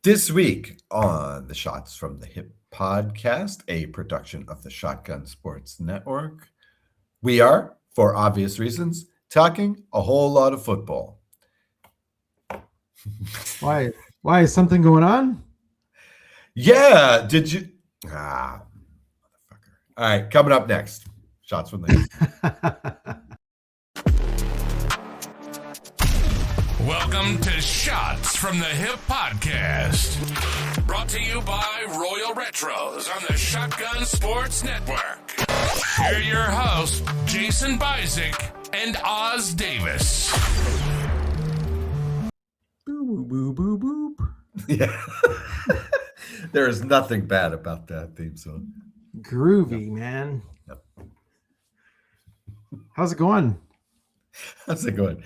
This week on the Shots from the Hip podcast, a production of the Shotgun Sports Network, we are, for obvious reasons, talking a whole lot of football. Why? Why is something going on? Yeah, did you? Motherfucker. All right, coming up next, Shots from the Hip. Welcome to Shots from the Hip podcast. Brought to you by Royal Retros on the Shotgun Sports Network. Here are your hosts, Jason Bizik and Oz Davis. Boop, boop, boop, boop. Yeah. There is nothing bad about that theme song. Groovy, man. Yep. How's it going? How's it going?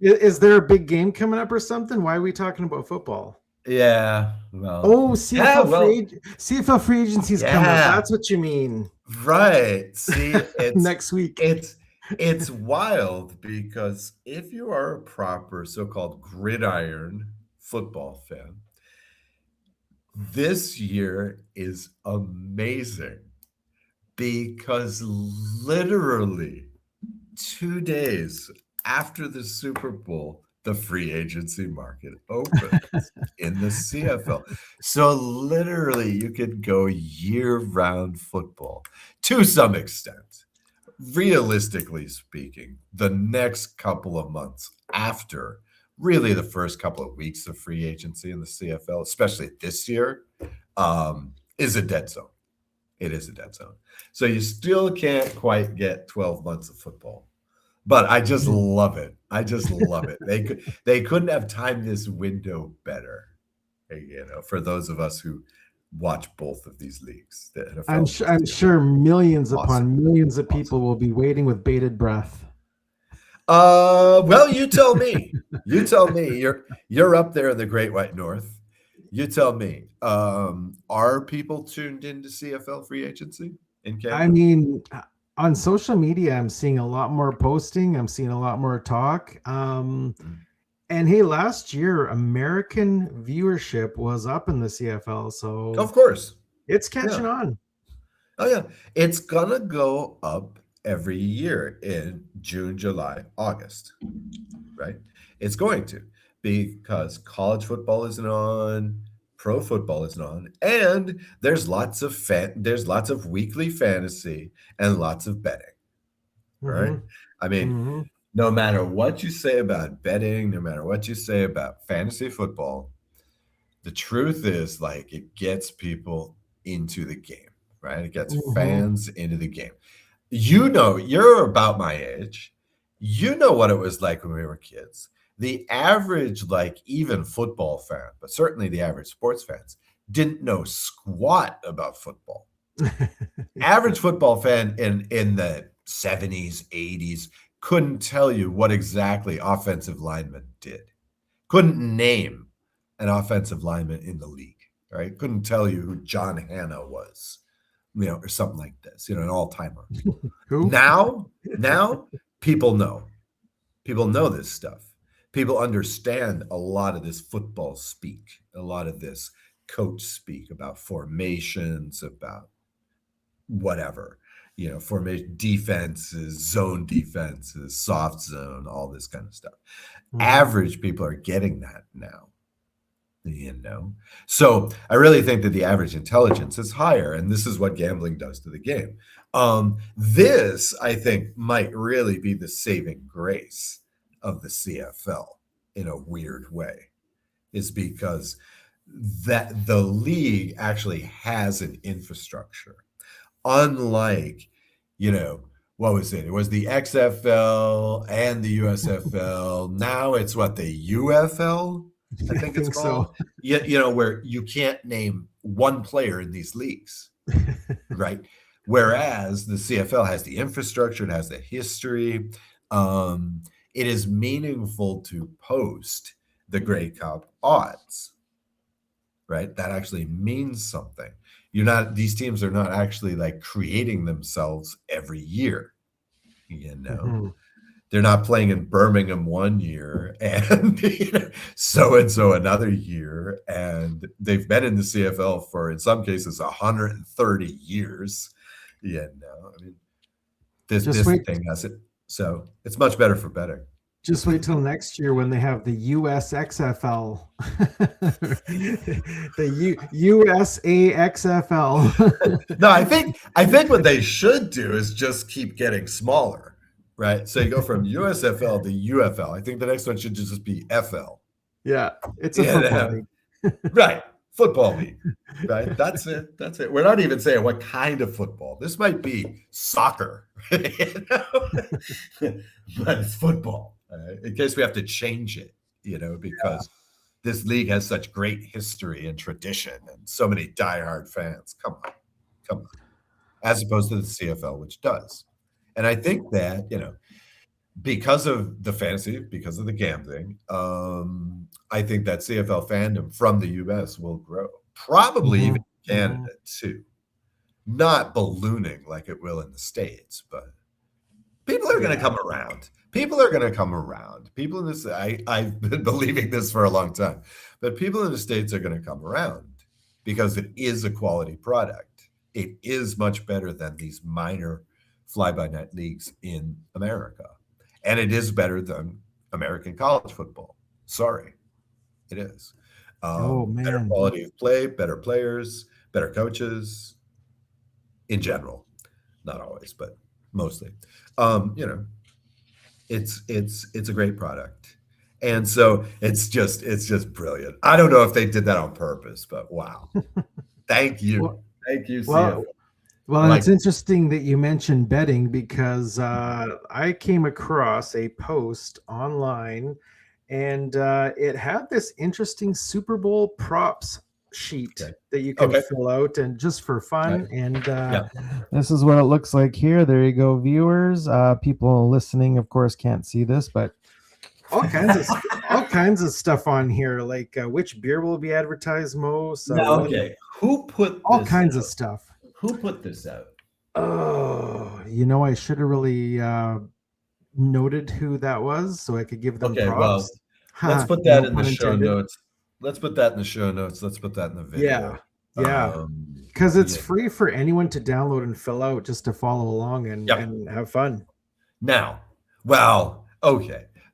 Is there a big game coming up or something? Why are we talking about football? Yeah. Well. Oh, CFL free agency's coming up. That's what you mean. Right. See, it's next week. It's wild because if you are a proper so-called gridiron football fan, this year is amazing because literally 2 days after the Super Bowl, the free agency market opens in the CFL. So literally you could go year-round football to some extent. Realistically speaking, the next couple of months after really the first couple of weeks of free agency in the CFL, especially this year, is a dead zone. It is a dead zone. So you still can't quite get 12 months of football. But I just love it. I just love it. They couldn't have timed this window better, for those of us who watch both of these leagues. The NFL I'm sure millions upon millions of people will be waiting with bated breath. Well, you tell me. You tell me. You're up there in the Great White North. You tell me. Are people tuned into CFL free agency in Canada? I mean, on social media, I'm seeing a lot more posting. I'm seeing a lot more talk. And hey, last year, American viewership was up in the CFL. So of course, it's catching on. Oh, yeah. It's going to go up every year in June, July, August, right? It's going to, because college football isn't on, pro football isn't on, and there's lots of weekly fantasy and lots of betting, right? Mhm. I mean, no matter what you say about betting, no matter what you say about fantasy football, the truth is, like, it gets people into the game, right? It gets fans into the game. You're about my age. You know what it was like when we were kids. The average, like, even football fan, but certainly the average sports fans, didn't know squat about football. Average football fan in the 70s, 80s couldn't tell you what exactly offensive linemen did. Couldn't name an offensive lineman in the league, right? Couldn't tell you who John Hanna was, or something like this, an all-timer. Now people know. People know this stuff. People understand a lot of this football speak, a lot of this coach speak about formations, about whatever, formation, defenses, zone defenses, soft zone, all this kind of stuff. Average people are getting that now. So I really think that the average intelligence is higher, and this is what gambling does to the game. This, I think, might really be the saving grace of the CFL in a weird way, is because that the league actually has an infrastructure. Unlike, what was it? It was the XFL and the USFL. Now it's what, the UFL? I think it's called. So. Where you can't name one player in these leagues, right? Whereas the CFL has the infrastructure, it has the history. It is meaningful to post the Grey Cup odds, right? That actually means something. These teams are not actually like creating themselves every year, They're not playing in Birmingham one year and so another year, and they've been in the CFL for, in some cases, 130 years. I mean, this thing has it. So it's much better for betting. Just wait till next year when they have the USXFL, the USAXFL. No, I think what they should do is just keep getting smaller, right? So you go from USFL to UFL. I think the next one should just be FL. Yeah, it's a football league. Right, football league. Right, that's it. That's it. We're not even saying what kind of football. This might be soccer, but it's football. In case we have to change it, because this league has such great history and tradition and so many diehard fans. Come on. As opposed to the CFL, which does. And I think that, because of the fantasy, because of the gambling, I think that CFL fandom from the US will grow. Probably even Canada too. Not ballooning like it will in the States, but people are going to come around. People are going to come around. People in this, I've been believing this for a long time, but people in the States are going to come around because it is a quality product. It is much better than these minor fly-by-night leagues in America. And it is better than American college football. Sorry, it is. Better quality of play, better players, better coaches in general. Not always, but mostly. It's a great product, and so it's just brilliant. I don't know if they did that on purpose, but wow, thank you, CFL. Well, it's interesting that you mentioned betting because I came across a post online, and it had this interesting Super Bowl props sheet that you can fill out, and just for fun. And this is what it looks like here. There you go, viewers. People listening, of course, can't see this, but all kinds of stuff on here, like which beer will be advertised most. Who put all kinds of stuff? Who put this out? Oh, I should have really noted who that was so I could give them props. Well, let's put that in the show notes. Let's put that in the show notes. Let's put that in the video. Yeah. Because it's free for anyone to download and fill out just to follow along and have fun. Now,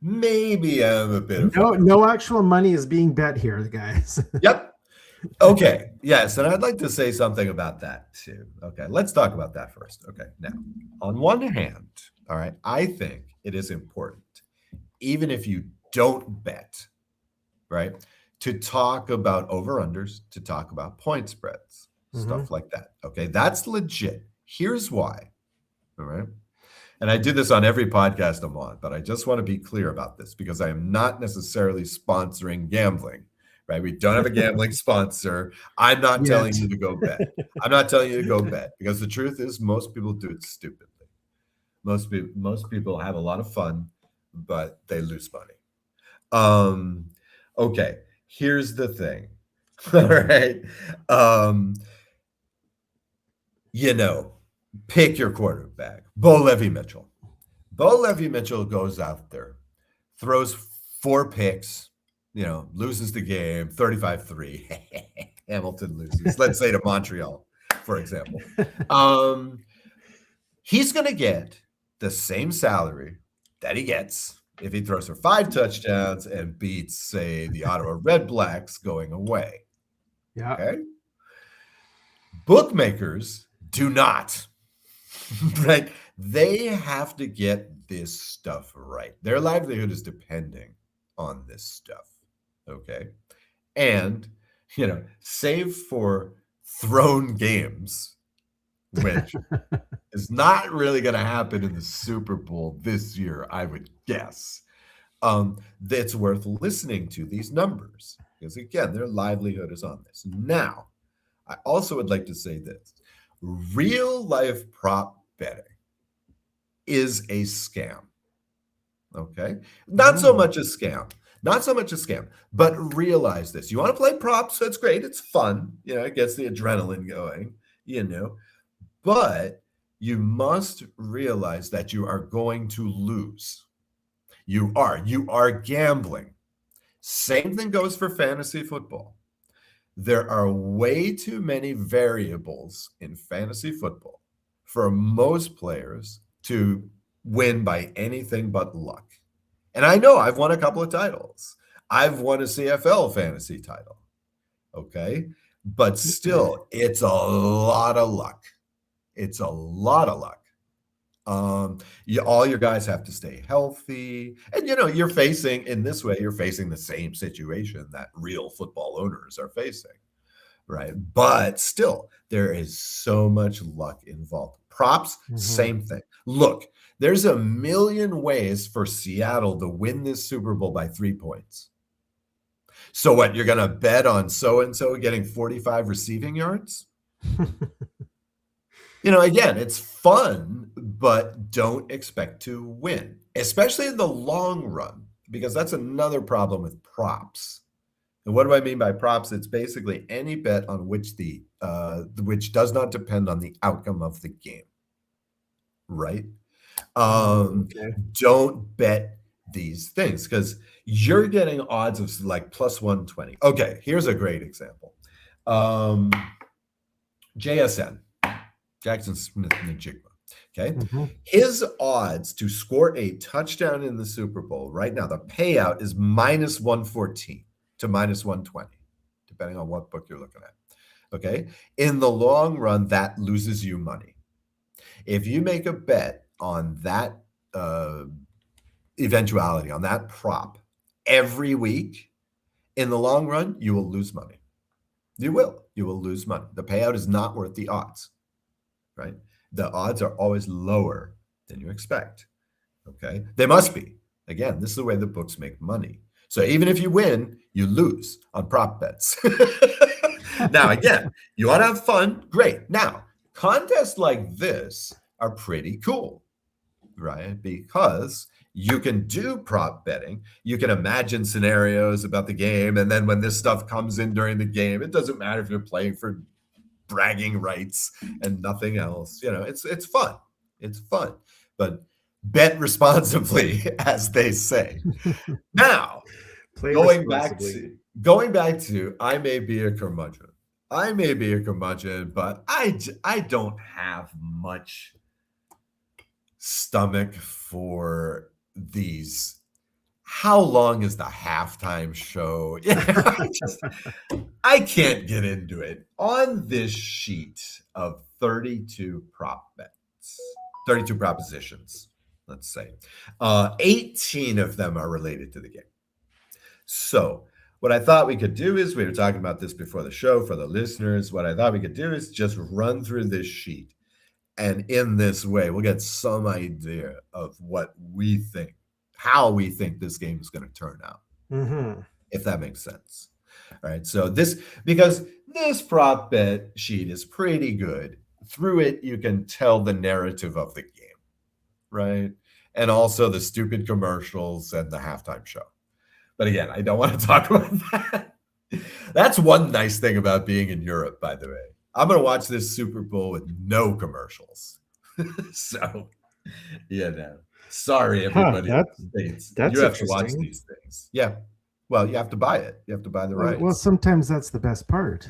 maybe I'm a bit of no actual money is being bet here, guys. Yep. Okay. Yes. And I'd like to say something about that too. Okay. Let's talk about that first. Okay. Now, on one hand, all right, I think it is important, even if you don't bet, right, to talk about over-unders, to talk about point spreads, stuff like that. Okay. That's legit. Here's why. All right. And I do this on every podcast I'm on, but I just want to be clear about this because I am not necessarily sponsoring gambling. Right? We don't have a gambling sponsor. I'm not telling you to go bet. I'm not telling you to go bet because the truth is most people do it stupidly. Most people have a lot of fun, but they lose money. Okay, here's the thing. All right. Pick your quarterback. Bo Levi-Mitchell. Bo Levi-Mitchell goes out there, throws 4 picks, loses the game 35-3. Hamilton loses, let's say to Montreal, for example. He's going to get the same salary that he gets if he throws for 5 touchdowns and beats, say, the Ottawa Red Blacks going away. Yeah. Okay. Bookmakers do not. Right? They have to get this stuff right. Their livelihood is depending on this stuff. Okay. And, save for thrown games, which is not really going to happen in the Super Bowl this year, I would guess. That's worth listening to these numbers because, again, their livelihood is on this. Now, I also would like to say this. Real life prop betting is a scam. Okay? Not so much a scam. Not so much a scam, but realize this. You want to play props, that's great. It's fun. It gets the adrenaline going, but you must realize that you are going to lose. You are gambling. Same thing goes for fantasy football. There are way too many variables in fantasy football for most players to win by anything but luck. And I know I've won a couple of titles. I've won a CFL fantasy title. Okay. But still, it's a lot of luck. It's a lot of luck. All your guys have to stay healthy. And, you're facing, in this way, you're facing the same situation that real football owners are facing. Right. But still, there is so much luck involved. Props, same thing. Look, there's a million ways for Seattle to win this Super Bowl by 3 points. So what, you're going to bet on so-and-so getting 45 receiving yards? Again, it's fun, but don't expect to win, especially in the long run, because that's another problem with props. And what do I mean by props? It's basically any bet on which which does not depend on the outcome of the game, right? Don't bet these things because you're getting odds of like plus 120. Okay, here's a great example. JSN, Jackson Smith Njigba. Okay. His odds to score a touchdown in the Super Bowl right now, the payout is minus 114 to minus 120, depending on what book you're looking at. Okay. In the long run, that loses you money. If you make a bet on that eventuality, on that prop every week, in the long run, you will lose money. You will lose money. The payout is not worth the odds, right? The odds are always lower than you expect. Okay. They must be. Again, this is the way the books make money. So even if you win, you lose on prop bets. Now, again, you want to have fun? Great. Now, contests like this are pretty cool, right? Because you can do prop betting. You can imagine scenarios about the game. And then when this stuff comes in during the game, it doesn't matter if you're playing for bragging rights and nothing else. It's fun. It's fun. But bet responsibly, as they say. Now, going back to I may be a curmudgeon. But I don't have much stomach for these. How long is the halftime show? I can't get into it. On this sheet of 32 prop bets, 32 propositions, let's say, 18 of them are related to the game. So what I thought we could do is, we were talking about this before the show for the listeners, what I thought we could do is just run through this sheet. And in this way, we'll get some idea of what we think, how we think this game is going to turn out, if that makes sense. All right. So because this prop bet sheet is pretty good. Through it, you can tell the narrative of the game, right? And also the stupid commercials and the halftime show. But again, I don't want to talk about that. That's one nice thing about being in Europe, by the way. I'm going to watch this Super Bowl with no commercials. So, sorry, everybody in the States. You have to watch these things. Yeah. Well, you have to buy it. You have to buy the rights. Well, sometimes that's the best part.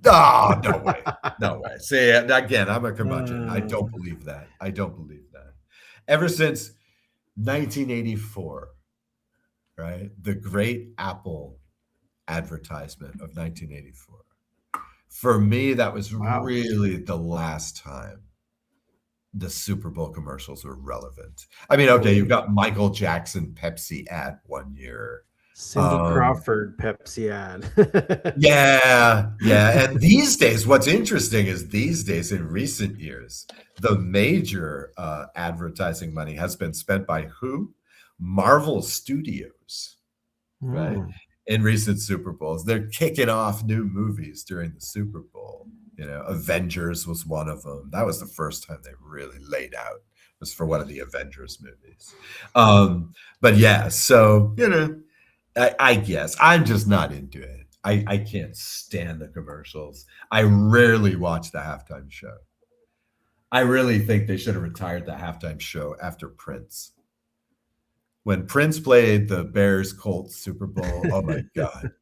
Oh, no way. No way. See, again, I'm a curmudgeon. I don't believe that. Ever since 1984, right? The great Apple advertisement of 1984. For me, that was really the last time the Super Bowl commercials were relevant. I mean, okay, you've got Michael Jackson Pepsi ad one year. Cindy Crawford Pepsi ad. Yeah. And these days, what's interesting is in recent years, the major advertising money has been spent by who? Marvel Studios, right? In recent Super Bowls. They're kicking off new movies during the Super Bowl. Avengers was one of them. That was the first time they really laid out, was for one of the Avengers movies. But yeah, so, I guess I'm just not into it. I can't stand the commercials. I rarely watch the halftime show. I really think they should have retired the halftime show after Prince. when Prince played the Bears Colts Super Bowl. Oh my God.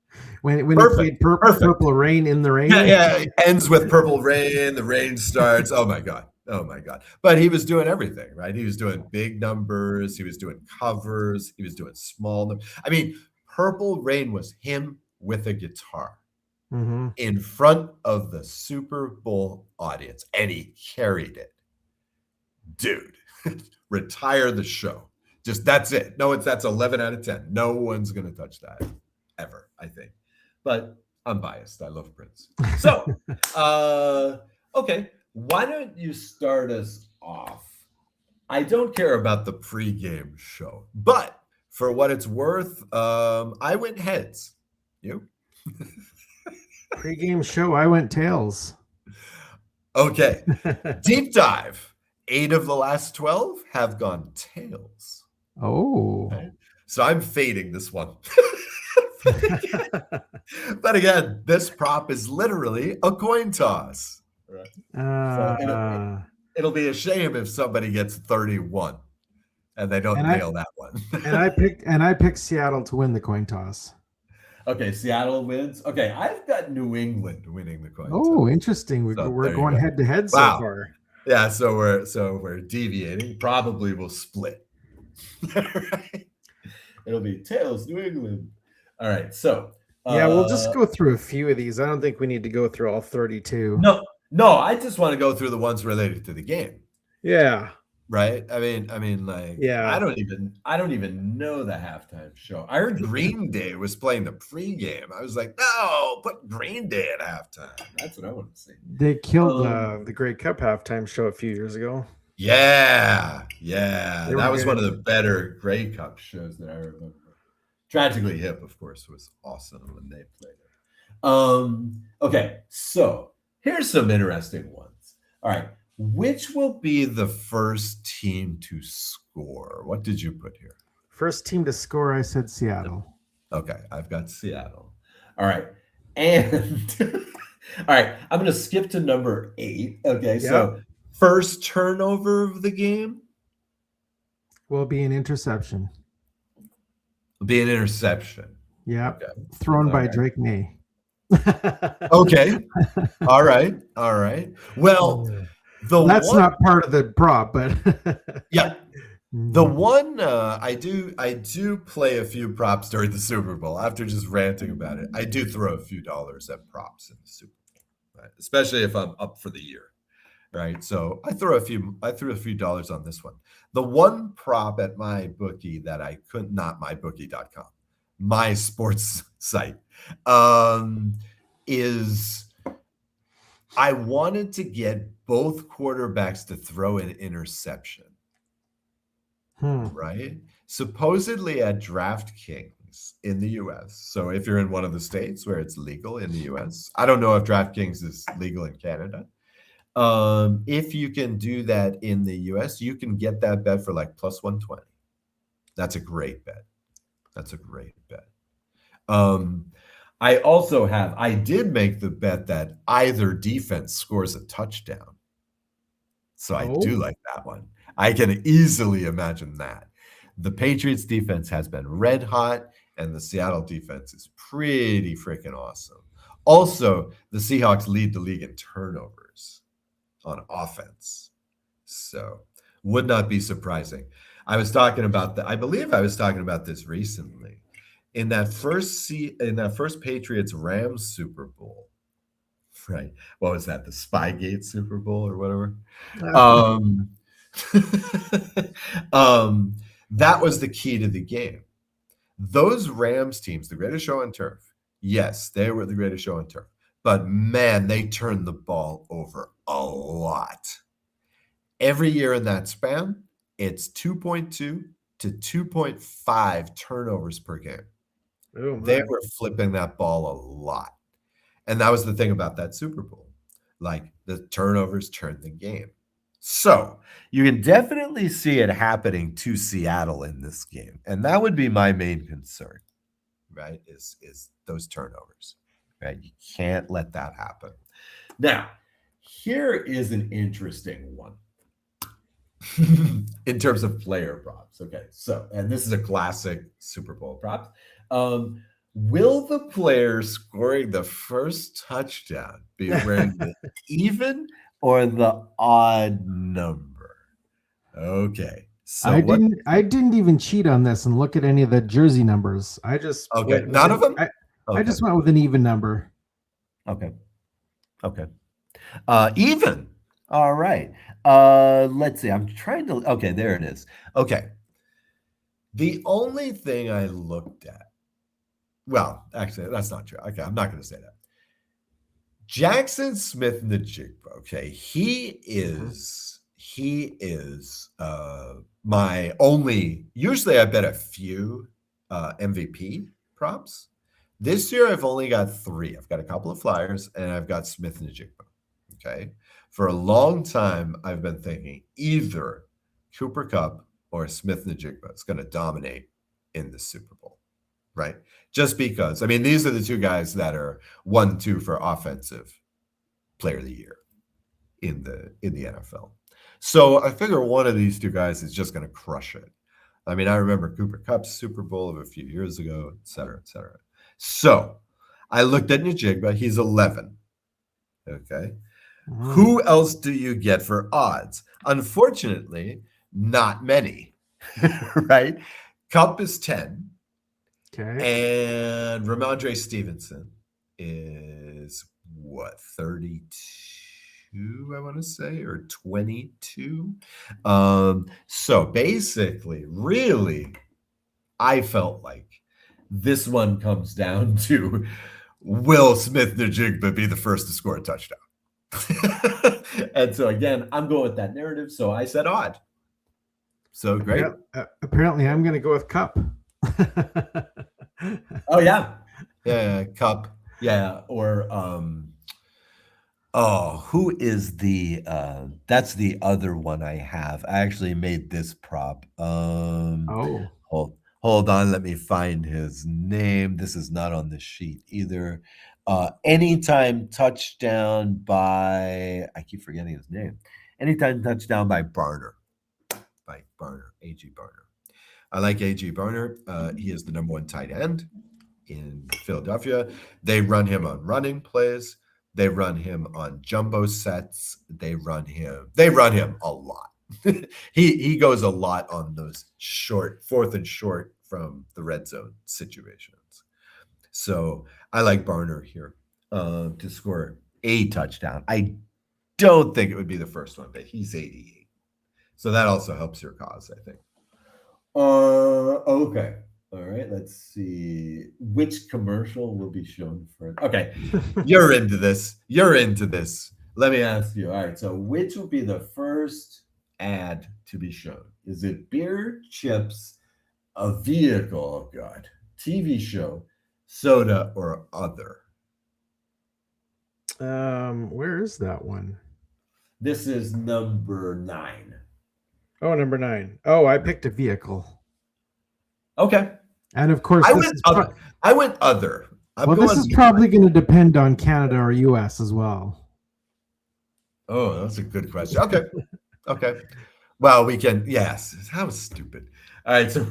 when he Perfect. played Purple Rain in the Rain. Yeah. It ends with Purple Rain. The rain starts. Oh my God. Oh my God. But he was doing everything, right? He was doing big numbers. He was doing covers. He was doing small numbers. I mean, Purple Rain was him with a guitar Mm-hmm. in front of the Super Bowl audience, and he carried it. Dude, retire the show. Just that's it. No, that's 11 out of 10. No one's going to touch that ever, I think. But I'm biased. I love Prince. So, okay, why don't you start us off? I don't care about the pregame show, but for what it's worth, I went heads. You? Pre-game show, I went tails. Okay. Deep dive. 8 of the last 12 have gone tails. Oh. Okay. So I'm fading this one. But again, this prop is literally a coin toss. Right. So it'll be a shame if somebody gets 31 and they don't nail that one. and I picked Seattle to win the coin toss. Okay, Seattle wins. Okay, I've got New England winning the coin toss. Oh, interesting. We're going head to head so far. Yeah, so we're deviating. Probably we'll split. Right? It'll be tails, New England. All right, so yeah, we'll just go through a few of these. I don't think we need to go through all 32. No, I just want to go through the ones related to the game. Yeah. Right? I mean, like, yeah. I don't even know the halftime show. I heard Green Day was playing the pregame. I was like, no, put Green Day at halftime. That's what I want to see. They killed the Grey Cup halftime show a few years ago. Yeah. That was one of the better Grey Cup shows that I remember. Tragically Hip, of course, was awesome when they played it. Okay, so here's some interesting ones. All right. Which will be the first team to score? What did you put here? First team to score, I said Seattle. Okay, I've got Seattle. All right. And all right, I'm going to skip to number 8. Okay, so first turnover of the game will be an interception. Will be an interception. Yeah. Okay. Thrown by Drake May. Okay. All right. Well, that's not part of the prop, but yeah. The one I do play a few props during the Super Bowl. After just ranting about it, I do throw a few dollars at props in the Super Bowl, right? Especially if I'm up for the year, right? So I threw a few dollars on this one. The one prop at my bookie that I could not mybookie.com, my sports site, is I wanted to get both quarterbacks to throw an interception. Right? Supposedly at DraftKings in the US. So if you're in one of the states where it's legal in the US, I don't know if DraftKings is legal in Canada. If you can do that in the US, you can get that bet for like plus 120. That's a great bet. I did make the bet that either defense scores a touchdown. So I do like that one. I can easily imagine that. The Patriots defense has been red hot, and the Seattle defense is pretty freaking awesome. Also, the Seahawks lead the league in turnovers on offense. So would not be surprising. I believe I was talking about this recently. In that first Patriots Rams Super Bowl, right? What was that? The Spygate Super Bowl or whatever? That was the key to the game. Those Rams teams, the greatest show on turf, yes, they were the greatest show on turf, but man, they turned the ball over a lot. Every year in that span, it's 2.2 to 2.5 turnovers per game. They were flipping that ball a lot. And that was the thing about that Super Bowl. Like, the turnovers turned the game. So you can definitely see it happening to Seattle in this game. And that would be my main concern, right, is those turnovers, right? You can't let that happen. Now, here is an interesting one. in terms of player props. Okay, so, and this is a classic Super Bowl prop. Will the player scoring the first touchdown be wearing the even or the odd number? Okay, so what? I didn't even cheat on this and look at any of the jersey numbers. I just Okay, went with none of them. I Okay, just went with an even number. okay, okay. Even. All right. Let's see. I'm trying to. Okay, there it is. Okay. The only thing I looked at. Well, actually, that's not true. Okay, I'm not going to say that. Jackson Smith Njigba. Okay, he is my only. Usually, I bet a few MVP props. This year, I've only got 3. I've got a couple of Flyers, and I've got Smith Njigba. Okay, for a long time, I've been thinking either Cooper Kupp or Smith Njigba is going to dominate in the Super Bowl, right? Just because, I mean, these are the 2 guys that are 1-2 for offensive player of the year in the NFL. So I figure one of these 2 guys is just going to crush it. I mean, I remember Cooper Kupp's Super Bowl of a few years ago, et cetera, et cetera. So I looked at Njigba. He's 11. Okay. Who else do you get for odds? Unfortunately, not many, right? Kupp is 10. Okay. And Ramondre Stevenson is what, 32, I want to say, or 22. So basically, really, I felt like this one comes down to will Smith Njigba be the first to score a touchdown? And so again, I'm going with that narrative. So I said odd. So great. Apparently, I'm going to go with Kupp. Oh yeah, Kupp. Yeah, or who is the? That's the other one I have. I actually made this prop. Hold on, let me find his name. This is not on the sheet either. Anytime touchdown by, I keep forgetting his name. Anytime touchdown by Barner. A.G. Barner. I like A.G. Barner. He is the number 1 tight end in Philadelphia. They run him on running plays. They run him on jumbo sets. They run him a lot. he goes a lot on those short, 4th and short from the red zone situations. So I like Barner here to score a touchdown. I don't think it would be the first one, but he's 88. So that also helps your cause, I think. Okay. All right. Let's see. Which commercial will be shown first? Okay. You're into this. Let me ask you. All right. So which will be the first ad to be shown? Is it beer, chips, a vehicle? Oh, God. TV show, soda, or other? Where is that one? This is number 9. Oh, number 9. Oh, I picked a vehicle. Okay. And of course, I went other. This is probably going to depend on Canada or US as well. Oh, that's a good question. Okay. Okay. Well, we can, yes. That was stupid. All right. So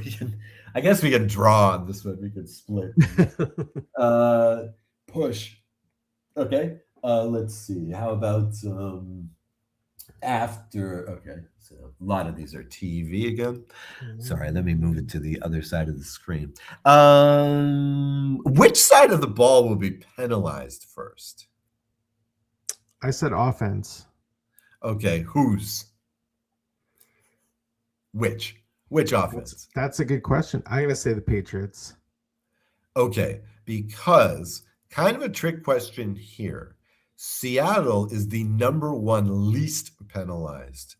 I guess we can draw on this one. We can split. Push. Okay. Let's see. How about after? Okay. So a lot of these are TV again. Sorry, let me move it to the other side of the screen. Which side of the ball will be penalized first? I said offense. Okay, whose? Which offense? That's a good question. I'm going to say the Patriots. Okay, because kind of a trick question here. Seattle is the number 1 least penalized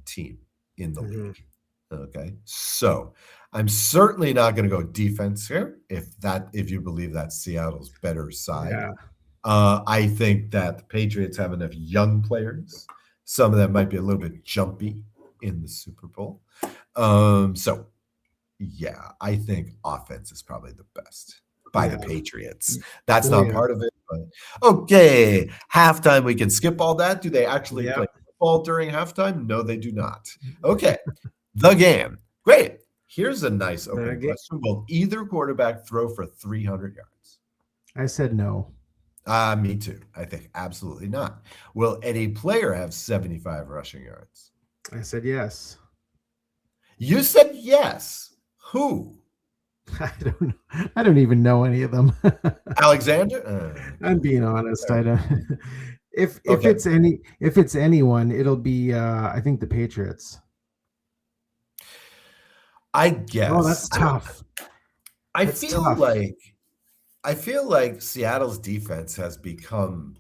team in the league. Okay, so I'm certainly not going to go defense here if you believe that's Seattle's better side. Yeah. I think that the Patriots have enough young players. Some of them might be a little bit jumpy in the Super Bowl. So yeah, I think offense is probably the best by the Patriots. That's not part of it. But okay, halftime, we can skip all that. Do they actually play football during halftime? No, they do not. Okay, the game. Great. Here's a nice opening game. question. Will either quarterback throw for 300 yards? I said no. Me too. I think absolutely not. Will any player have 75 rushing yards? I said yes. You said yes. Who? I don't know. I don't even know any of them. Alexander? I'm being honest. I don't. If Okay. it's anyone, it'll be I think the Patriots. I guess. Oh, that's tough. I That's feel tough. like Seattle's defense has become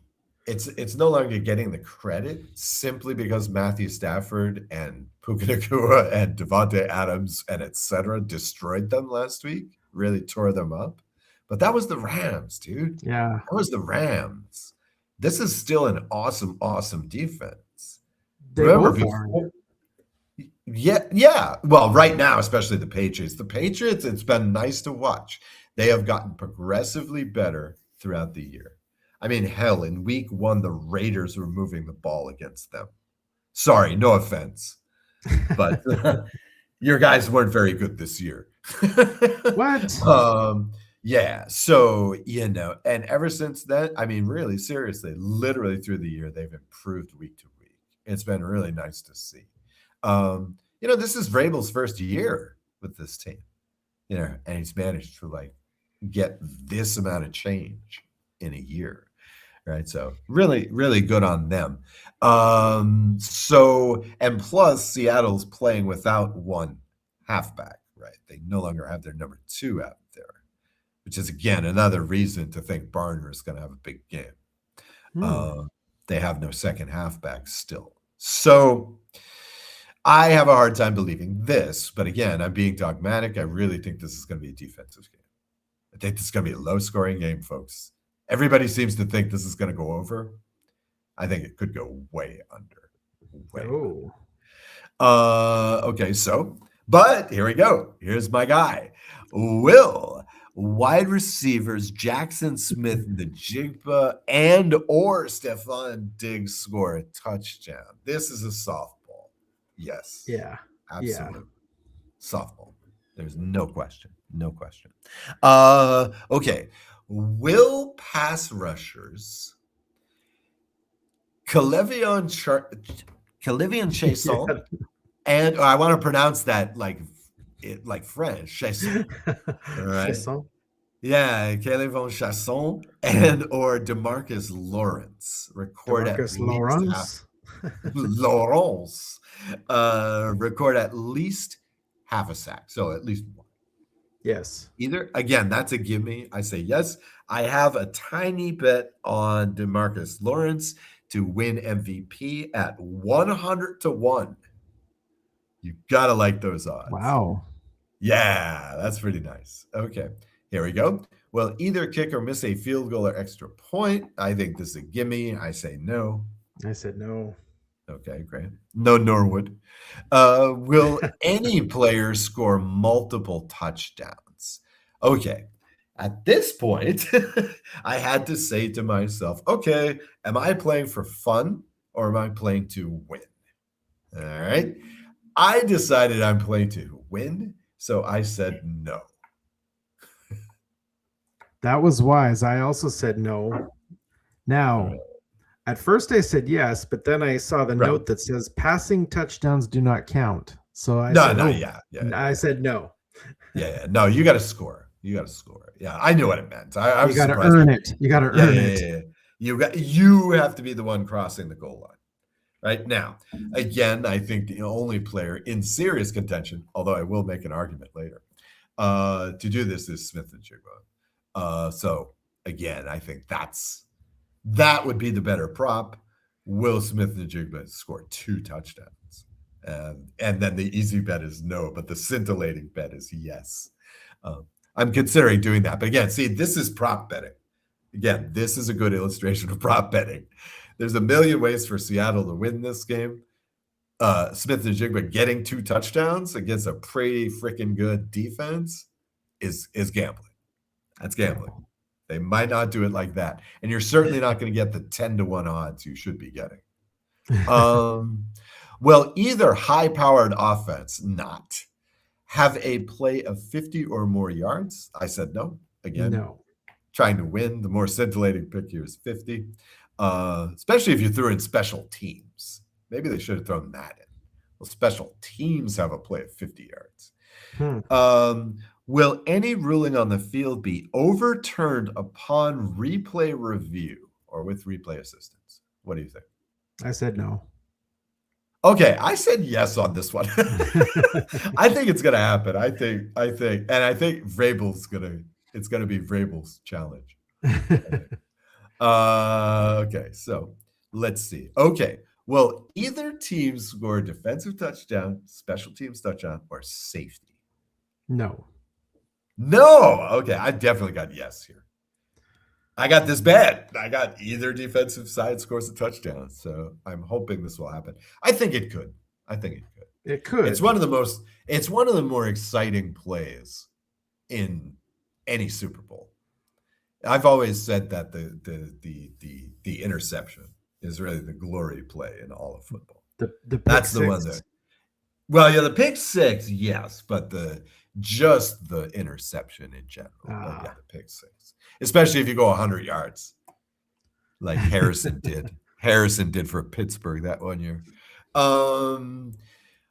it's no longer getting the credit simply because Matthew Stafford and Puka Nacua and Devontae Adams and etc. destroyed them last week, really tore them up. But that was the Rams, dude. Yeah. That was the Rams. This is still an awesome, awesome defense. They Remember both are. before, yeah. Well, right now, especially the Patriots. The Patriots, it's been nice to watch. They have gotten progressively better throughout the year. I mean, hell, in week 1, the Raiders were moving the ball against them. Sorry, no offense, but your guys weren't very good this year. What? Yeah. So, and ever since then, I mean, really, seriously, literally through the year, they've improved week to week. It's been really nice to see. This is Vrabel's first year with this team, and he's managed to get this amount of change in a year, right? So really, really good on them. And plus Seattle's playing without one halfback, right? They no longer have their number 2 out there, which is again another reason to think Barner is going to have a big game. They have no second halfback still. So I have a hard time believing this, but again, I'm being dogmatic. I really think this is going to be a defensive game. I think this is going to be a low-scoring game, folks. Everybody seems to think this is going to go over. I think it could go way under. Okay, but here we go. Here's my guy. Will wide receivers Jackson Smith-Njigba and or Stephon Diggs score a touchdown? This is a softball. Yes. Yeah. Absolutely. Yeah. Softball. There's no question. No question. Okay. Will pass rushers Kalevion Chasson and I want to pronounce that like French. Chasson. All right. Chasson? Yeah, Kalevion Chasson and or DeMarcus Lawrence record at least Lawrence record at least half a sack. So at least one. Yes. Either. Again, that's a gimme. I say yes. I have a tiny bet on DeMarcus Lawrence to win MVP at 100-1. You gotta like those odds. Wow. Yeah, that's pretty nice. Okay, here we go. Will either kicker miss a field goal or extra point? I think this is a gimme. I say no. I said no. Okay, great. No Norwood. Will any player score multiple touchdowns? Okay. At this point, I had to say to myself, okay, am I playing for fun or am I playing to win? All right. I decided I'm playing to win, so I said no. That was wise. I also said no. Now, at first I said yes, but then I saw the note that says passing touchdowns do not count. So I said no. Yeah. No, you got to score. You got to score. Yeah, I knew what it meant. I was you got to earn it. You got to earn it. You have to be the one crossing the goal line. Right now, again, I think the only player in serious contention, although I will make an argument later, to do this is Smith-Njigba. So again, I think that would be the better prop. Will Smith-Njigba score 2 touchdowns? And then the easy bet is no, but the scintillating bet is yes. I'm considering doing that. But again, see, this is prop betting. Again, this is a good illustration of prop betting. There's a million ways for Seattle to win this game. Smith-Njigba getting 2 touchdowns against a pretty freaking good defense is gambling. That's gambling. They might not do it like that. And you're certainly not going to get the 10-1 odds you should be getting. Um, will either high-powered offense not have a play of 50 or more yards? I said no. Again, No. trying to win. The more scintillating pick here is 50, especially if you threw in special teams. Maybe they should have thrown that in. Well, special teams have a play of 50 yards. Will any ruling on the field be overturned upon replay review or with replay assistance? What do you think? I said no. Okay, I said yes on this one. I think it's gonna happen. I think, it's gonna be Vrabel's challenge. Okay, so let's see. Okay, will either team score defensive touchdown, special teams touchdown, or safety? No. No. Okay, I definitely got yes here. I got this bad. I got either defensive side scores a touchdown, so I'm hoping this will happen. I think it could. It could. It's one of the more exciting plays in any Super Bowl. I've always said that the interception is really the glory play in all of football. That's the one there. Well, yeah, the pick six, yes, but just the interception in general. But yeah, the pick six, especially if you go 100 yards, like Harrison did. Harrison did for Pittsburgh that one year.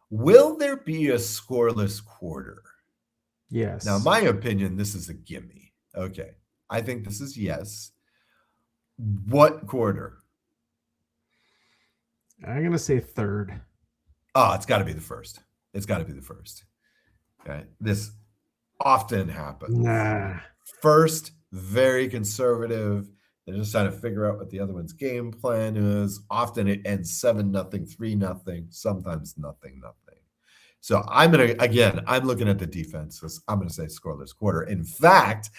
Will there be a scoreless quarter? Yes. Now, in my opinion, this is a gimme. Okay. I think this is yes. What quarter? I'm going to say third. Oh, it's got to be the first. Okay. This often happens. Nah. First, very conservative. They're just trying to figure out what the other one's game plan is. Often it ends 7-0, 3-0, sometimes nothing. So I'm looking at the defenses. I'm going to say scoreless quarter. In fact,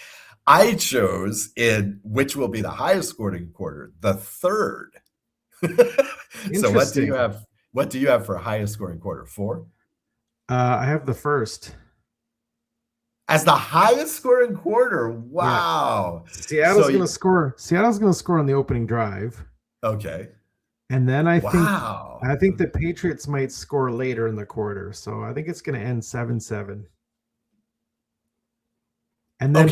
I chose in which will be the highest scoring quarter, the third. So what do you have? What do you have for highest scoring quarter? 4? I have the first. As the highest scoring quarter. Wow. Yeah. Seattle's going to score. Seattle's going to score on the opening drive. Okay. And then I think the Patriots might score later in the quarter. So I think it's going to end 7-7. And then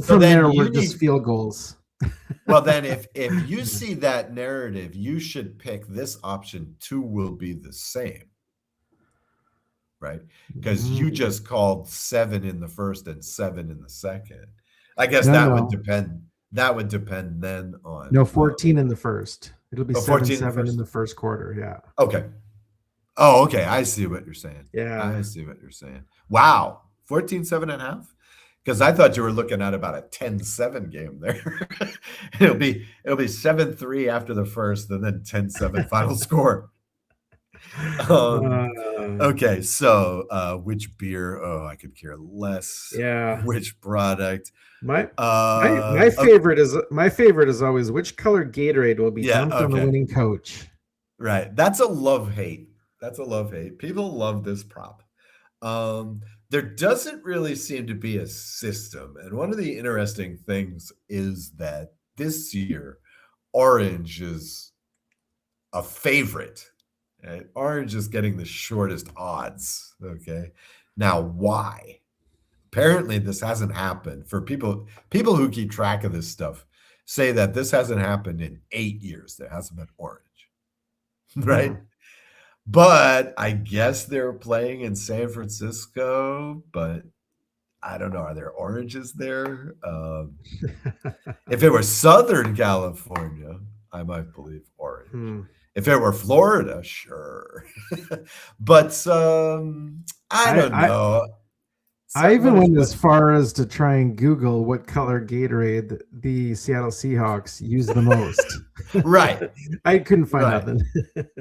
from there we're just field goals. Well, then if you see that narrative, you should pick this option. 2 will be the same. Right? Because you just called 7 in the first and 7 in the second. I guess would depend. That would depend then on 14 in the first. It'll be 7-7 in the first quarter. Yeah. Okay. Oh, okay. I see what you're saying. Yeah. I see what you're saying. Wow. 14-7.5? Because I thought you were looking at about a 10-7 game there. it'll be 7-3 after the first, and then 10-7 final score. Okay, so which beer? Oh, I could care less. Yeah. Which product? My favorite is always which color Gatorade will be dumped on the winning coach. Right. That's a love-hate. People love this prop. There doesn't really seem to be a system. And one of the interesting things is that this year, orange is a favorite. Right? Orange is getting the shortest odds. Okay. Now, why? Apparently, this hasn't happened. For people who keep track of this stuff say that this hasn't happened in 8 years. There hasn't been orange. Right? Mm-hmm. But I guess they're playing in San Francisco, but I don't know. Are there oranges there? If it were Southern California, I might believe orange. If it were Florida, sure. But I don't know. I even went as far as to try and Google what color Gatorade the Seattle Seahawks use the most. Right. I couldn't find nothing.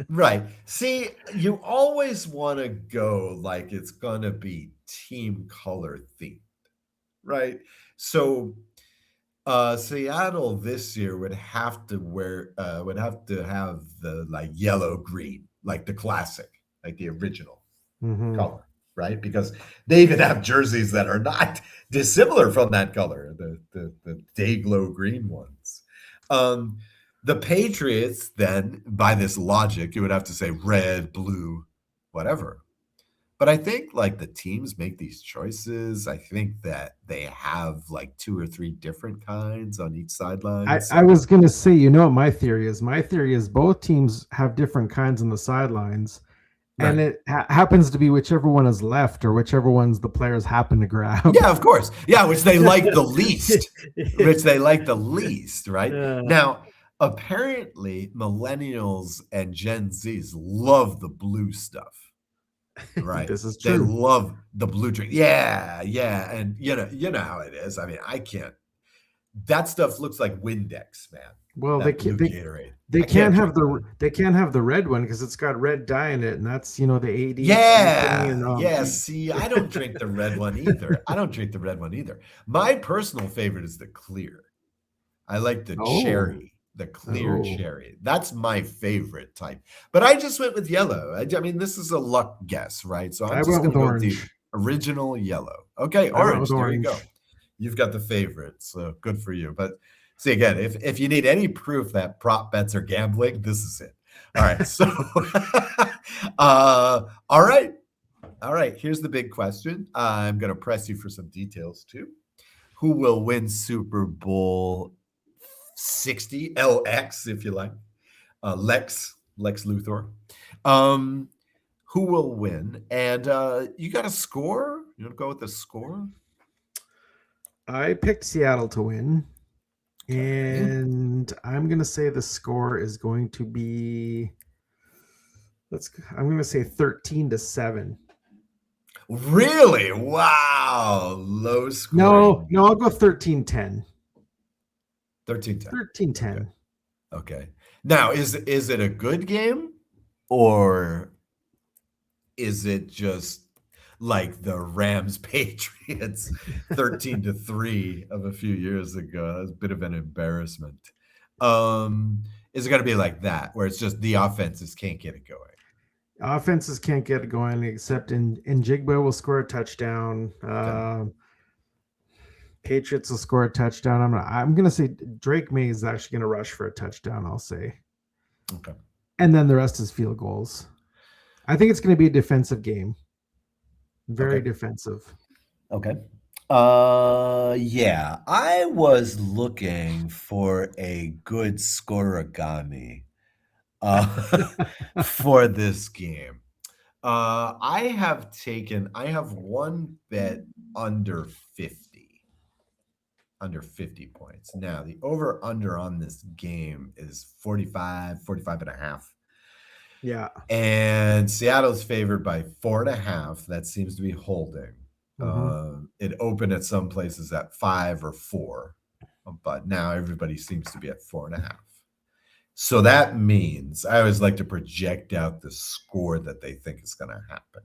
Right. See, you always want to go like it's going to be team color themed. Right. So Seattle this year would have to have the like yellow green, like the classic, like the original color. Right, because they even have jerseys that are not dissimilar from that color, the day glow green ones. The Patriots, then, by this logic, you would have to say red, blue, whatever. But I think like the teams make these choices. I think that they have like 2 or 3 different kinds on each sideline. I was going to say, you know what my theory is? My theory is both teams have different kinds on the sidelines, and Right. it happens to be whichever one is left or whichever ones the players happen to grab. Yeah, of course. Yeah, which they like the least. Right? Now, apparently, millennials and Gen Zs love the blue stuff. Right. This is They true. love the blue drink. Yeah, yeah. And you know how it is. I mean, I can't. That stuff looks like Windex, man. Well, That blue Gatorade. they I can't drink have the that. they can't have the red one because it's got red dye in it, and that's the ADHD thing. Yeah, And, yeah. See, I don't drink the red one either. My personal favorite is the clear. I like the cherry, the clear cherry. That's my favorite type. But I just went with yellow. I mean, this is a luck guess, right? So I'm I just went going to with go with the orange. original yellow. Okay, I went orange. with There you go. orange. You've got the favorite, so good for you. But see, again, if you need any proof that prop bets are gambling, this is it. All right, so all right. All right, here's the big question. I'm going to press you for some details too. Who will win Super Bowl 60, LX, if you like? Lex Luthor. Who will win? And you got a score? You want to go with the score? I picked Seattle to win, Okay. and I'm gonna say the score is going to be. I'm gonna say 13-7. Really? Wow. Low scoring. No, I'll go 13-10. 13-10. 13-10. Okay. Now, is it a good game, or is it just like the Rams Patriots 13-3 of a few years ago? That was a bit of an embarrassment. Is it going to be like that, where it's just the offenses can't get it going? Offenses can't get it going except in Jigba will score a touchdown. Patriots will score a touchdown. I'm gonna say Drake May is actually gonna rush for a touchdown, I'll say. Okay. And then the rest is field goals. I think it's gonna be a defensive game. Very defensive. Okay. Yeah, I was looking for a good scorigami for this game. I have one bet under 50 points. Now, the over under on this game is 45 and a half. Yeah. And Seattle's favored by 4.5. That seems to be holding. It opened at some places at 5 or 4, but now everybody seems to be at 4.5. So that means I always like to project out the score that they think is going to happen.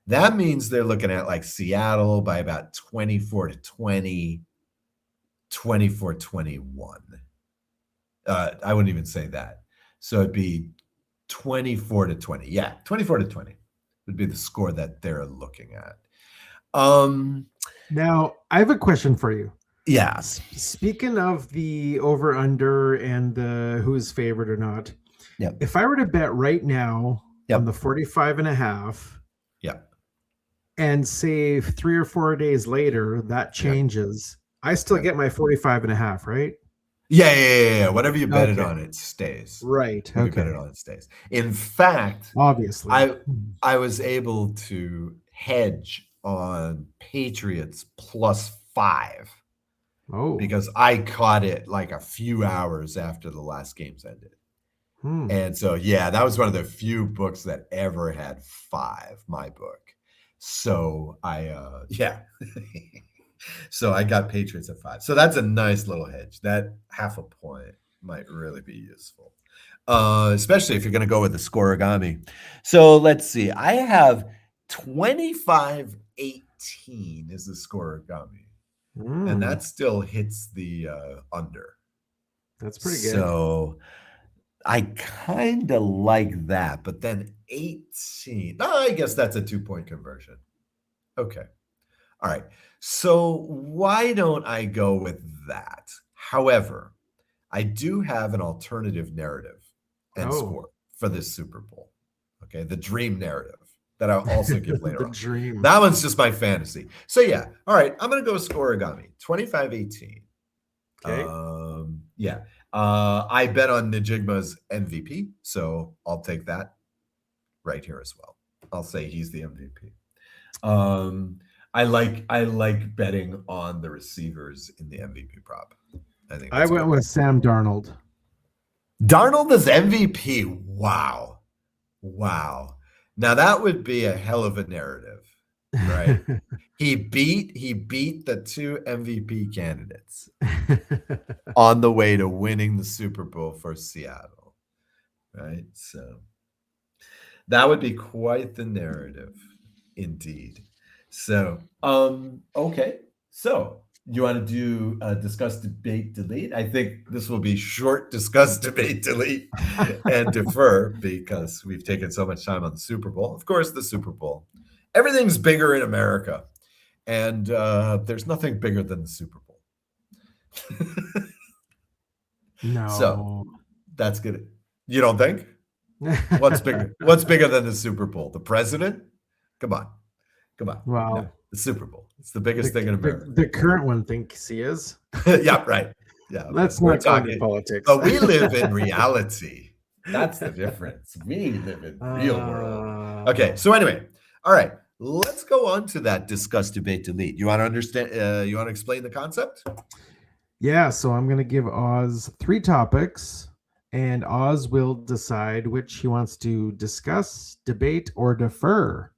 That means they're looking at like Seattle by about 24-20, 24-21. I wouldn't even say that. So it'd be 24-20. Yeah, 24-20 would be the score that they're looking at. Now, I have a question for you. Yeah. Speaking of the over under and the who's favored or not. Yeah. If I were to bet right now on the 45.5. Yeah. And say 3 or 4 days later that changes, I still get my 45.5, right? Yeah. Whatever you bet it on, it stays. Right. Whatever you bet it on, it stays. In fact, obviously, I was able to hedge on Patriots +5. Oh. Because I caught it like a few hours after the last games ended. And so, yeah, that was one of the few books that ever had 5, my book. So so I got Patriots at 5. So that's a nice little hedge. That half a point might really be useful, especially if you're going to go with the scorigami. So let's see. I have 25-18 is the scorigami. And that still hits the under. That's pretty good. So I kind of like that. But then 18. I guess that's a 2-point conversion. Okay. All right. So why don't I go with that? However, I do have an alternative narrative and Oh. score for this Super Bowl. Okay, the dream narrative that I'll also give later The on. dream. That one's just my fantasy. So yeah, all right, I'm gonna go scoregami 25-18. Okay. Yeah. I bet on Najigma's MVP, so I'll take that right here as well. I'll say he's the MVP. I like betting on the receivers in the MVP prop. I think I that's went good. with Sam Darnold. Darnold is MVP. Wow. Now that would be a hell of a narrative, right? He beat the two MVP candidates on the way to winning the Super Bowl for Seattle, right? So that would be quite the narrative, indeed. So, okay. So you want to do discuss, debate, delete? I think this will be short, discuss, debate, delete, and defer because we've taken so much time on the Super Bowl. Of course, the Super Bowl. Everything's bigger in America, and there's nothing bigger than the Super Bowl. No. So that's good. You don't think? What's bigger? What's bigger than the Super Bowl? The president? Come on. Wow. No, the Super Bowl. It's the biggest thing in America. The current one thinks he is. Yeah, right. Yeah. Let's we're not go into talking politics. But we live in reality. That's the difference. We live in real world. Okay. So anyway, all right. Let's go on to that discuss, debate, delete. You want to understand? You want to explain the concept? Yeah. So I'm going to give Oz 3 topics, and Oz will decide which he wants to discuss, debate, or defer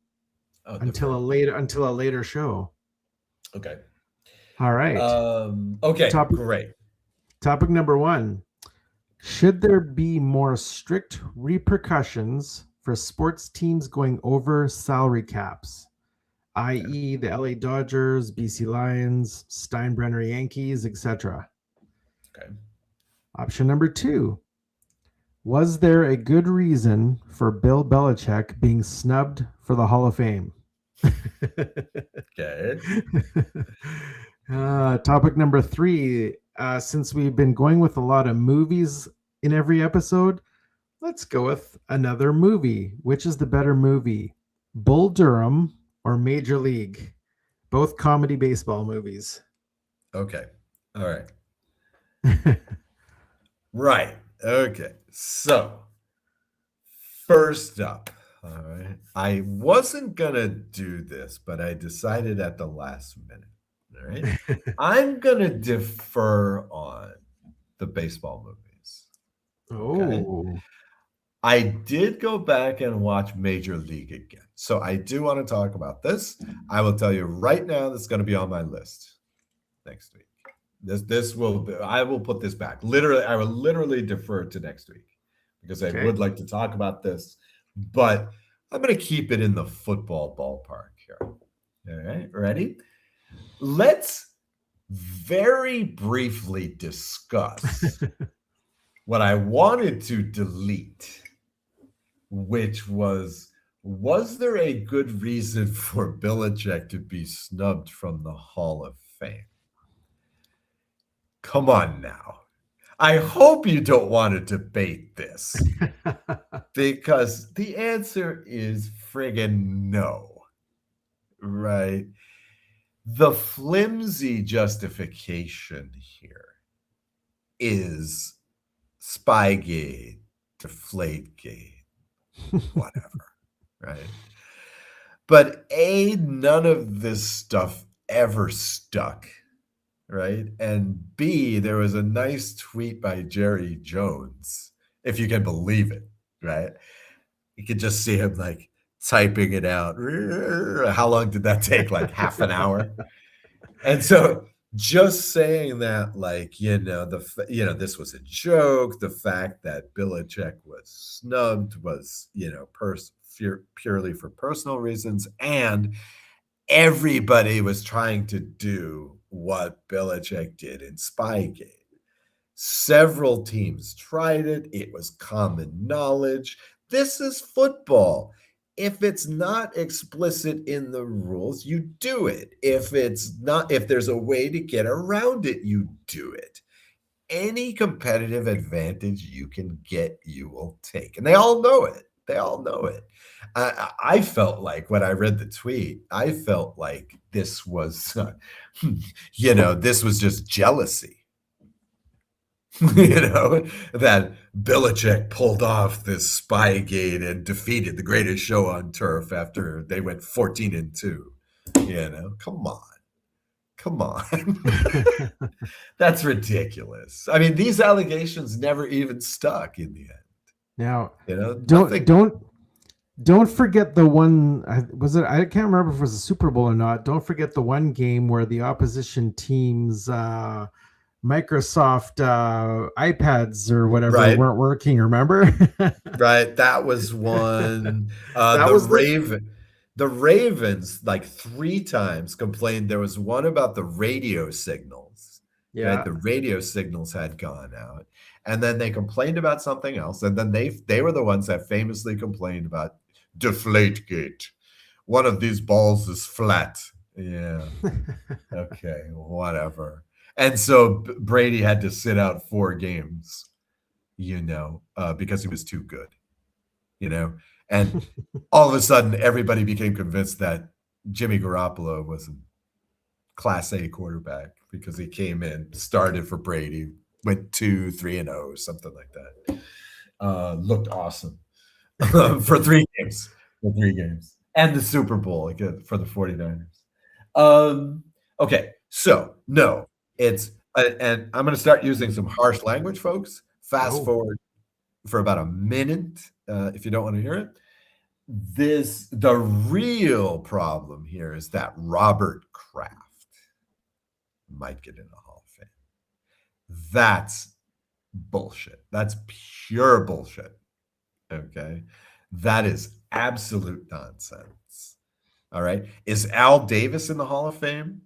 until a later show. Okay. All right. Okay. Great. Topic number 1. Should there be more strict repercussions for sports teams going over salary caps, i.e. the LA Dodgers, BC Lions, Steinbrenner Yankees, etc.? Okay. Option number 2. Was there a good reason for Bill Belichick being snubbed for the Hall of Fame? Okay. Topic number 3. Since we've been going with a lot of movies in every episode, let's go with another movie. Which is the better movie, Bull Durham or Major League? Both comedy baseball movies. Okay. All right. Right. Okay. So, first up, all right. I wasn't going to do this, but I decided at the last minute. All right. I'm going to defer on the baseball movies. Okay? Oh. I did go back and watch Major League again. So I do want to talk about this. I will tell you right now, that's going to be on my list next week. I will put this back. Literally, I will literally defer to next week because I would like to talk about this, but I'm going to keep it in the football ballpark here. All right, ready? Let's very briefly discuss what I wanted to delete, which was there a good reason for Belichick to be snubbed from the Hall of Fame? Come on now. I hope you don't want to debate this because the answer is friggin' no, right? The flimsy justification here is Spygate, Deflategate, whatever, right? But A, none of this stuff ever stuck, right? And B, there was a nice tweet by Jerry Jones, if you can believe it, right? You could just see him like typing it out. How long did that take? Like half an hour? And so just saying that, like, this was a joke. The fact that Belichick was snubbed was, purely for personal reasons. And everybody was trying to do what Belichick did in Spygate. Several teams tried it. It was common knowledge. This is football. If it's not explicit in the rules, you do it. If there's a way to get around it, you do it. any competitive advantage you can get, you will take. And they all know it. They all know it. I felt like when I read the tweet, I felt like this was, this was just jealousy. That Belichick pulled off this Spygate and defeated the greatest show on turf after they went 14-2. Come on. Come on. That's ridiculous. I mean, these allegations never even stuck in the end. Now, nothing. Don't forget the one. I can't remember if it was a Super Bowl or not. Don't forget the one game where the opposition teams Microsoft iPads or whatever weren't working. Remember? Right. That was one. The Ravens like 3 times complained. There was one about the radio signals. Yeah. Right? The radio signals had gone out. And then they complained about something else. And then they were the ones that famously complained about Deflategate. One of these balls is flat. Yeah. Okay. Whatever. And so Brady had to sit out 4 games, because he was too good, And all of a sudden, everybody became convinced that Jimmy Garoppolo was a Class A quarterback because he came in, started for Brady, went 2-3-0, something like that. Looked awesome for 3 games. And the Super Bowl for the 49ers. Okay, so no. It's and I'm going to start using some harsh language, folks. Fast forward for about a minute, if you don't want to hear it. The real problem here is that Robert Kraft might get in the Hall of Fame. That's bullshit. That's pure bullshit. Okay, that is absolute nonsense. All right, is Al Davis in the Hall of Fame?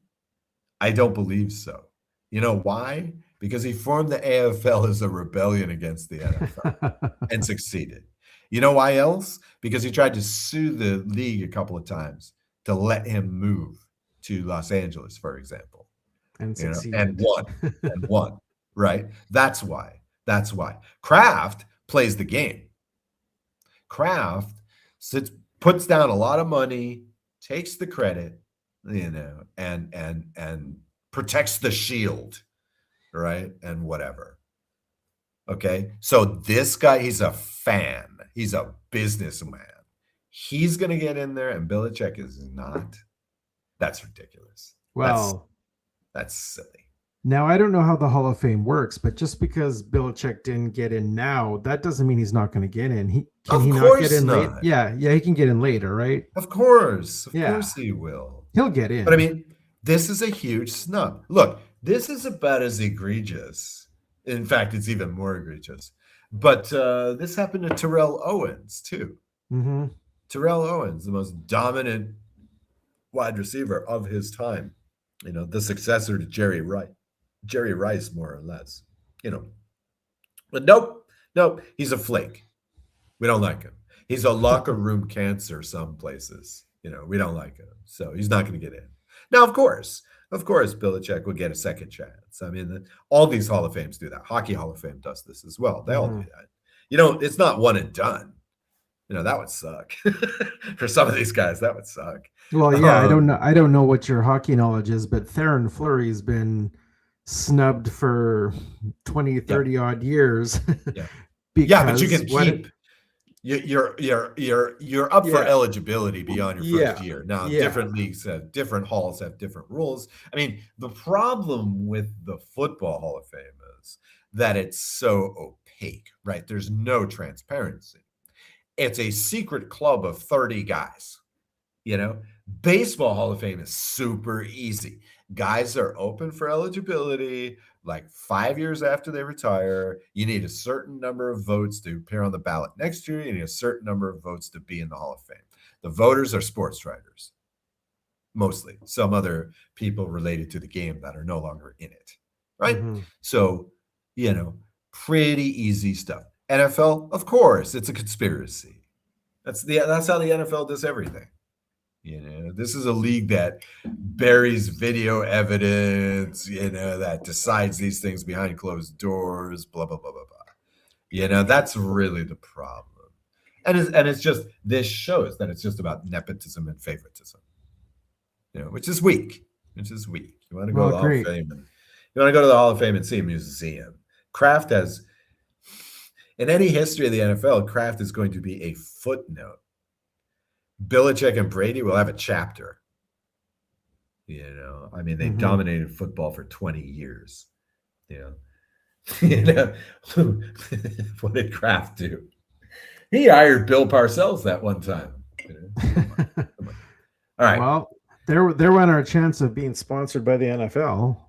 I don't believe so. You know why? Because he formed the AFL as a rebellion against the NFL and succeeded. You know why else? Because he tried to sue the league a couple of times to let him move to Los Angeles, for example. And succeeded. And won. Right? That's why. Kraft plays the game. Kraft puts down a lot of money, takes the credit, and protects the shield, right? And whatever. Okay. So this guy, he's a fan. He's a businessman. He's going to get in there and Belichick is not. That's ridiculous. Well, that's silly. Now, I don't know how the Hall of Fame works, but just because Belichick didn't get in now, that doesn't mean he's not going to get in. Can he not get in late? Yeah, he can get in later, right? Of course he will. He'll get in. But I mean, this is a huge snub. Look, this is about as egregious. In fact, it's even more egregious. But this happened to Terrell Owens, too. Mm-hmm. Terrell Owens, the most dominant wide receiver of his time. The successor to Jerry Rice, more or less. But nope, he's a flake. We don't like him. He's a locker room cancer some places. We don't like him. So he's not going to get in. Now, of course, Belichick will get a second chance. I mean, all these Hall of Fames do that. Hockey Hall of Fame does this as well. They all do that. It's not one and done. That would suck. For some of these guys, that would suck. Well, yeah, I don't know what your hockey knowledge is, but Theron Fleury's been snubbed for 20, 30 odd years. Yeah. But you can keep you're up for eligibility beyond your first year. Now, different leagues have different halls have different rules. I mean, the problem with the Football Hall of Fame is that it's so opaque, right? There's no transparency. It's a secret club of 30 guys. Baseball Hall of Fame is super easy. Guys are open for eligibility like 5 years after they retire. You need a certain number of votes to appear on the ballot next year. You need a certain number of votes to be in the Hall of Fame. The voters are sports writers, mostly. Some other people related to the game that are no longer in it, right? Mm-hmm. So, pretty easy stuff. NFL, of course, it's a conspiracy. That's how the NFL does everything. This is a league that buries video evidence, that decides these things behind closed doors, blah, blah, blah, blah, blah. That's really the problem. And it's just, this shows that it's just about nepotism and favoritism, which is weak, You want to go to the Hall of Fame and see a museum. Kraft has, in any history of the NFL, Kraft is going to be a footnote. Belichick and Brady will have a chapter. They dominated football for 20 years. What did Kraft do? He hired Bill Parcells that one time. Come on. All right. Well, there went our chance of being sponsored by the NFL.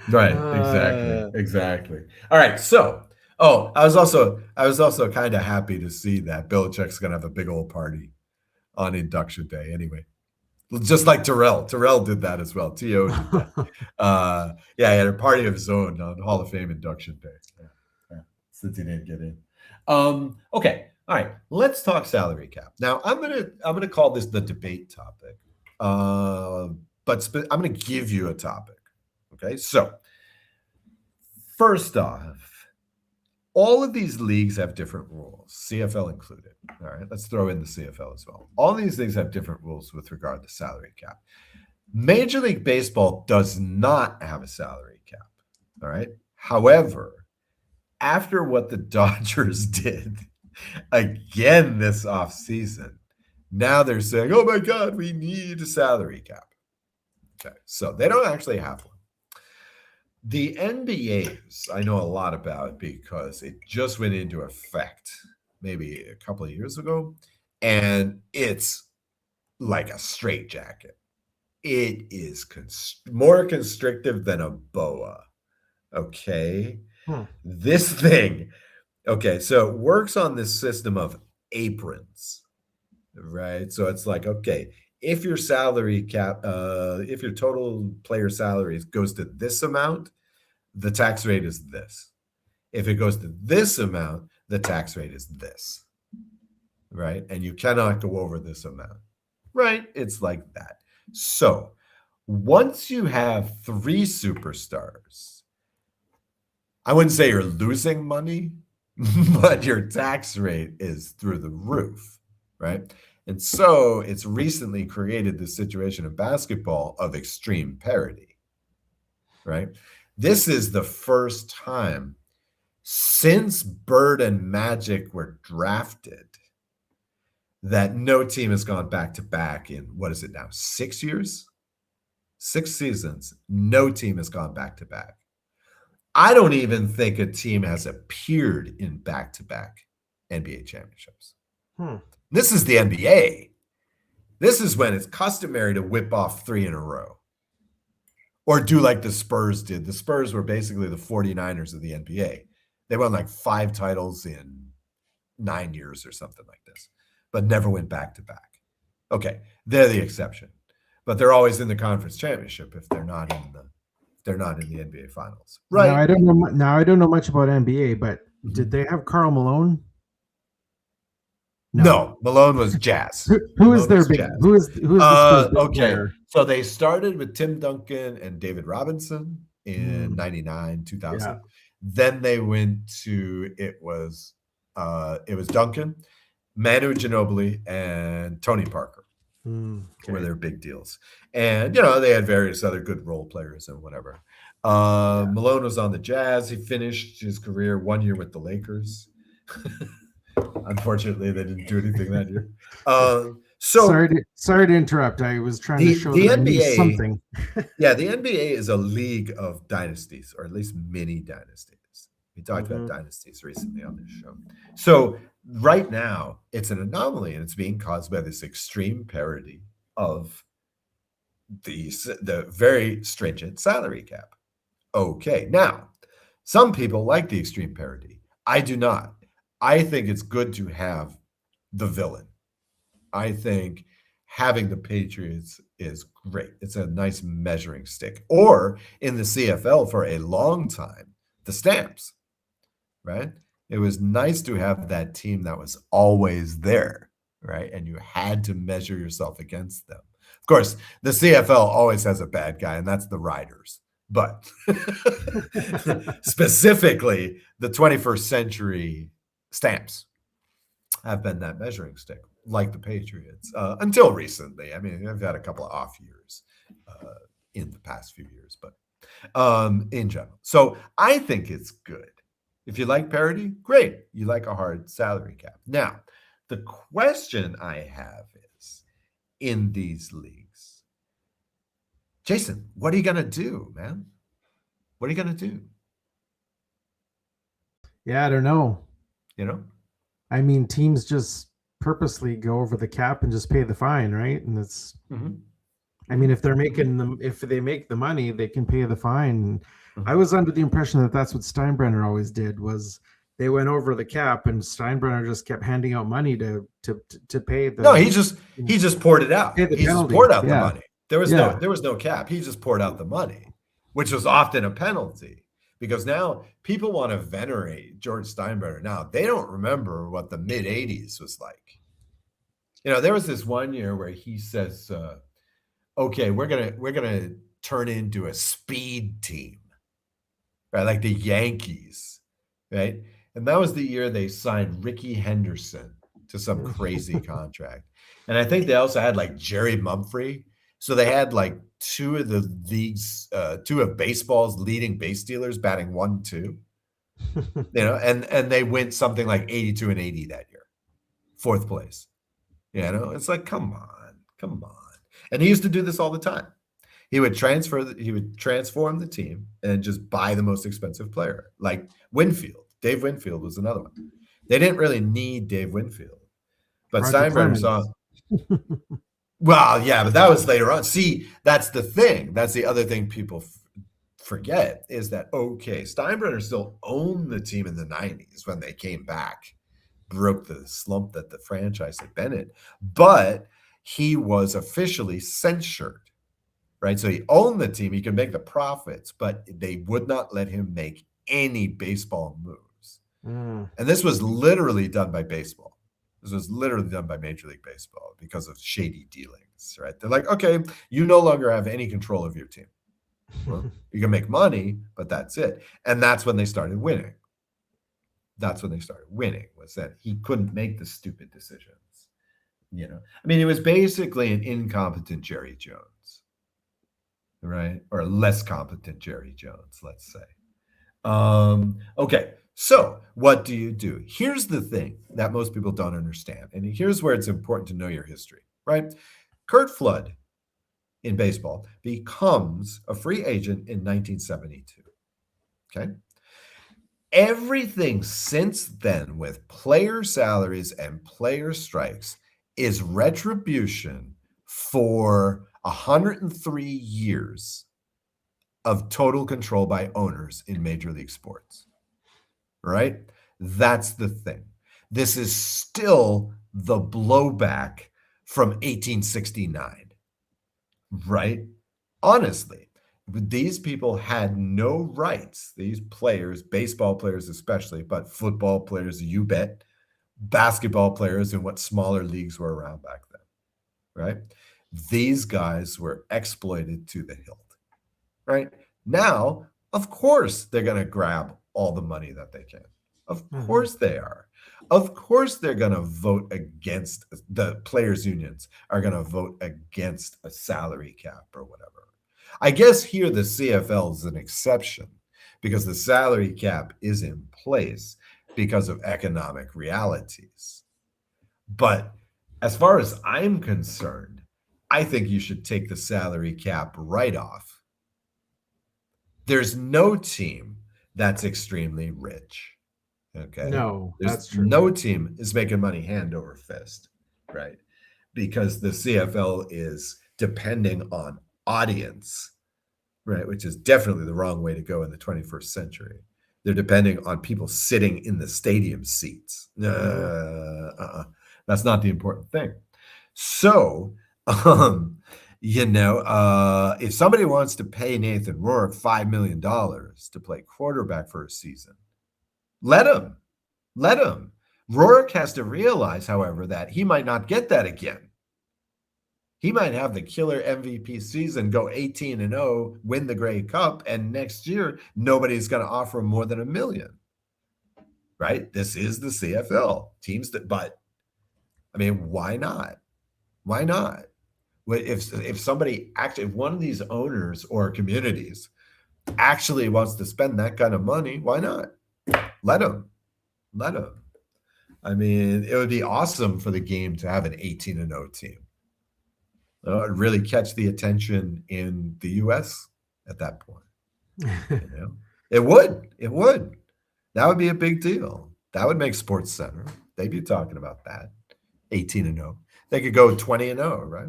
Right. Exactly. All right. So, I was also kind of happy to see that Belichick's going to have a big old party on induction day. Anyway, just like Terrell did that as well. T.O. did that. He had a party of his own on Hall of Fame induction day. Yeah. Since he didn't get in. Okay. All right. Let's talk salary cap. Now, I'm gonna call this the debate topic. But I'm going to give you a topic. Okay. So, first off, all of these leagues have different rules, CFL included. All right, let's throw in the CFL as well. All these things have different rules with regard to salary cap. Major League Baseball does not have a salary cap. All right. However, after what the Dodgers did again this offseason, now they're saying, oh my God, we need a salary cap. Okay. So they don't actually have one. The NBA's I know a lot about because it just went into effect maybe a couple of years ago, and it's like a straitjacket. It is more constrictive than a boa. Okay. This thing, so it works on this system of aprons, right? So it's like, okay, if your salary cap, if your total player salaries goes to this amount, the tax rate is this. If it goes to this amount, the tax rate is this, right? And you cannot go over this amount, right? It's like that. So once you have 3 superstars, I wouldn't say you're losing money, but your tax rate is through the roof, right? And so it's recently created this situation in basketball of extreme parity, right? This is the first time since Bird and Magic were drafted that no team has gone back-to-back in, what is it now, 6 years? 6 seasons, no team has gone back-to-back. I don't even think a team has appeared in back-to-back NBA championships. This is the NBA. This is when it's customary to whip off 3 in a row. Or do like the Spurs did. The Spurs were basically the 49ers of the NBA. They won like 5 titles in 9 years or something like this, but never went back-to-back. Okay, they're the exception. But they're always in the conference championship if they're not in the NBA finals. Right. Now I don't know much about NBA, but did they have Karl Malone? No, Malone was Jazz. Who is their big? Who is the big player? So they started with Tim Duncan and David Robinson in 99, 2000. Yeah. Then they went to it was Duncan, Manu Ginobili, and Tony Parker were their big deals. And they had various other good role players and whatever. Malone was on the Jazz. He finished his career 1 year with the Lakers. Unfortunately, they didn't do anything that year. So sorry to interrupt. I was trying to show the NBA something. Yeah, the NBA is a league of dynasties, or at least mini dynasties. We talked about dynasties recently on this show. So right now, it's an anomaly, and it's being caused by this extreme parity of the very stringent salary cap. Okay, now some people like the extreme parity. I do not. I think it's good to have the villain. I think having the Patriots is great. It's a nice measuring stick. Or in the CFL for a long time, the Stamps, right? It was nice to have that team that was always there, right? And you had to measure yourself against them. Of course, the CFL always has a bad guy, and that's the Riders. But specifically, the 21st century Stamps have been that measuring stick, like the Patriots, until recently. I mean, I've had a couple of off years in the past few years, but in general. So I think it's good. If you like parity, great. You like a hard salary cap. Now, the question I have is, in these leagues, Jason, what are you going to do, man? What are you going to do? Yeah, I don't know. You know? I mean, teams just purposely go over the cap and just pay the fine, right? And it's, I mean, if they make the money, they can pay the fine. I was under the impression that that's what Steinbrenner always did, was they went over the cap and Steinbrenner just kept handing out money to pay the. No, he just poured it out. Pay the He just penalty. poured out the Yeah. money. There was no cap. He just poured out the money, which was often a penalty, because now people want to venerate George Steinbrenner. Now they don't remember what the mid '80s was like. You know, there was this one year where he says, "Okay, we're gonna turn into a speed team, right? Like the Yankees, right?" And that was the year they signed Ricky Henderson to some crazy contract. And I think they also had like Jerry Mumphrey. So they had like two of baseball's leading base stealers batting 1-2, you know, and they went something like 82 and 80 that year, fourth place. You know, it's like, come on. And he used to do this all the time. He would transform the team and just buy the most expensive player, like Winfield. Dave Winfield was another one. They didn't really need Dave Winfield, but Steinbrenner saw. Well, yeah, but that was later on. See, that's the thing. That's the other thing people forget, is that, okay, Steinbrenner still owned the team in the 90s when they came back, broke the slump that the franchise had been in, but he was officially censured, right? So he owned the team. He could make the profits, but they would not let him make any baseball moves. And this was literally done by baseball. This was literally done by Major League Baseball because of shady dealings, right? They're like, okay, you no longer have any control of your team. Well, you can make money, but that's it. And that's when they started winning. Was that he couldn't make the stupid decisions. You know, I mean, it was basically an incompetent Jerry Jones, right? Or a less competent Jerry Jones, let's say. Okay, so what do you do? Here's the thing that most people don't understand, and here's where it's important to know your history, right? Curt Flood in baseball becomes a free agent in 1972. Okay. Everything since then with player salaries and player strikes is retribution for 103 years of total control by owners in Major League Sports, right? That's the thing. This is still the blowback from 1869, right? Honestly, these people had no rights. These players, baseball players especially, but football players, you bet, basketball players in what smaller leagues were around back then, right? These guys were exploited to the hilt. Right now, of course, they're going to grab all the money that they can. Of course they are. Of course, they're going to vote against, the players' unions are going to vote against a salary cap or whatever. I guess here the CFL is an exception because the salary cap is in place because of economic realities. But as far as I'm concerned, I think you should take the salary cap right off. There's no team that's extremely rich. Okay. No, that's true. No team is making money hand over fist, right? Because the CFL is depending on audience, right? Which is definitely the wrong way to go in the 21st century. They're depending on people sitting in the stadium seats. That's not the important thing. So, if somebody wants to pay Nathan Rourke $5 million to play quarterback for a season, let him. Let him. Rourke has to realize, however, that he might not get that again. He might have the killer MVP season, go 18-0, win the Grey Cup, and next year nobody's going to offer him more than $1 million. Right? This is the CFL. But I mean, why not? Why not? If somebody actually, if one of these owners or communities actually wants to spend that kind of money, why not? Let them. I mean, it would be awesome for the game to have an 18-0 team. It'd really catch the attention in the U.S. at that point. It would. That would be a big deal. That would make Sports Center. They'd be talking about that. 18-0. They could go 20-0, right?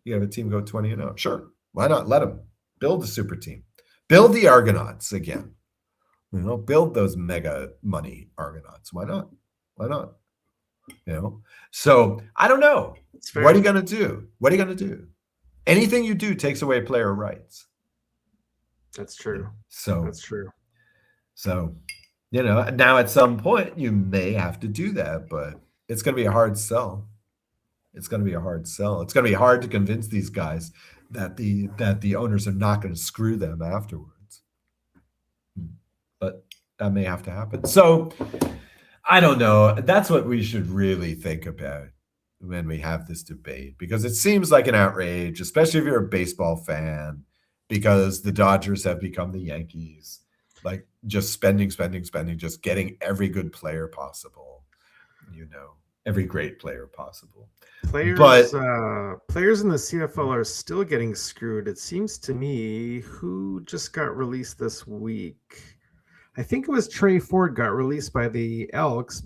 You have a team go 20-0. Sure. Why not? Let them build a super team. Build the Argonauts again. Build those mega money Argonauts. Why not? So I don't know. What are you going to do? Anything you do takes away player rights. That's true. That's true. So, now at some point you may have to do that, but it's going to be a hard sell. It's going to be hard to convince these guys that the owners are not going to screw them afterwards. But that may have to happen. So I don't know. That's what we should really think about when we have this debate, because it seems like an outrage, especially if you're a baseball fan, because the Dodgers have become the Yankees, like just spending, just getting every good player possible, every great player possible. Players in the CFL are still getting screwed. It seems to me. Who just got released this week? I think it was Trey Ford got released by the Elks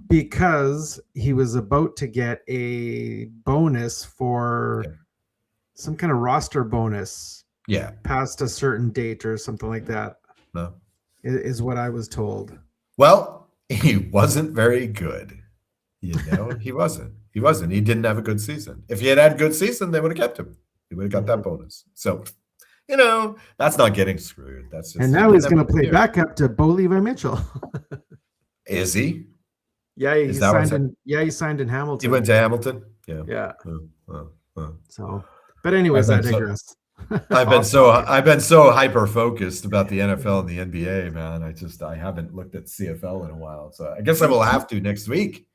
because he was about to get a bonus for some kind of roster bonus. Yeah. Past a certain date or something like that. No. Is what I was told. Well, he wasn't very good. He wasn't. He didn't have a good season. If he had a good season, they would have kept him. He would have got that bonus. So, that's not getting screwed. That's just. And now he's going to play backup to Bo Levi Mitchell. Is he? Yeah, he signed in Hamilton. He went to Hamilton. Yeah. Yeah. So, but anyways, I digress. I've been so hyper focused about the NFL and the NBA, man. I haven't looked at CFL in a while, so I guess I will have to next week.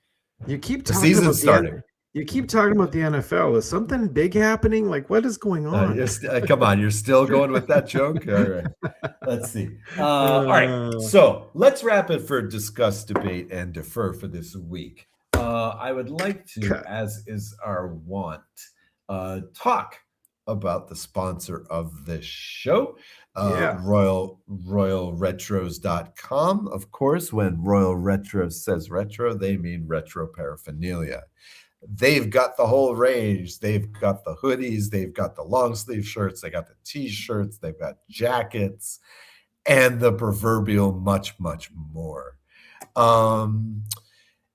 You keep the talking season's about starting. You keep talking about the NFL. Is something big happening? Like, what is going on? Come on, you're still going with that joke? All right. Let's see. All right. So let's wrap it for discuss, debate, and defer for this week. I would like to, as is our want, talk about the sponsor of this show, RoyalRetros.com. Of course, when Royal Retros says retro, they mean retro paraphernalia. They've got the whole range. They've got the hoodies. They've got the long sleeve shirts. They got the t-shirts. They've got jackets and the proverbial much, much more.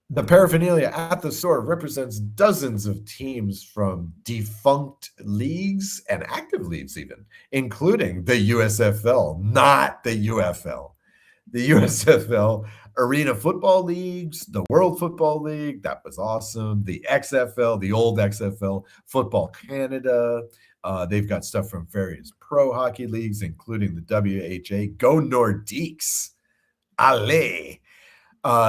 The paraphernalia at the store represents dozens of teams from defunct leagues and active leagues even, including the USFL, not the UFL. The USFL, Arena Football Leagues, the World Football League, that was awesome. The XFL, the old XFL, Football Canada. They've got stuff from various pro hockey leagues, including the WHA. Go Nordiques. Allez.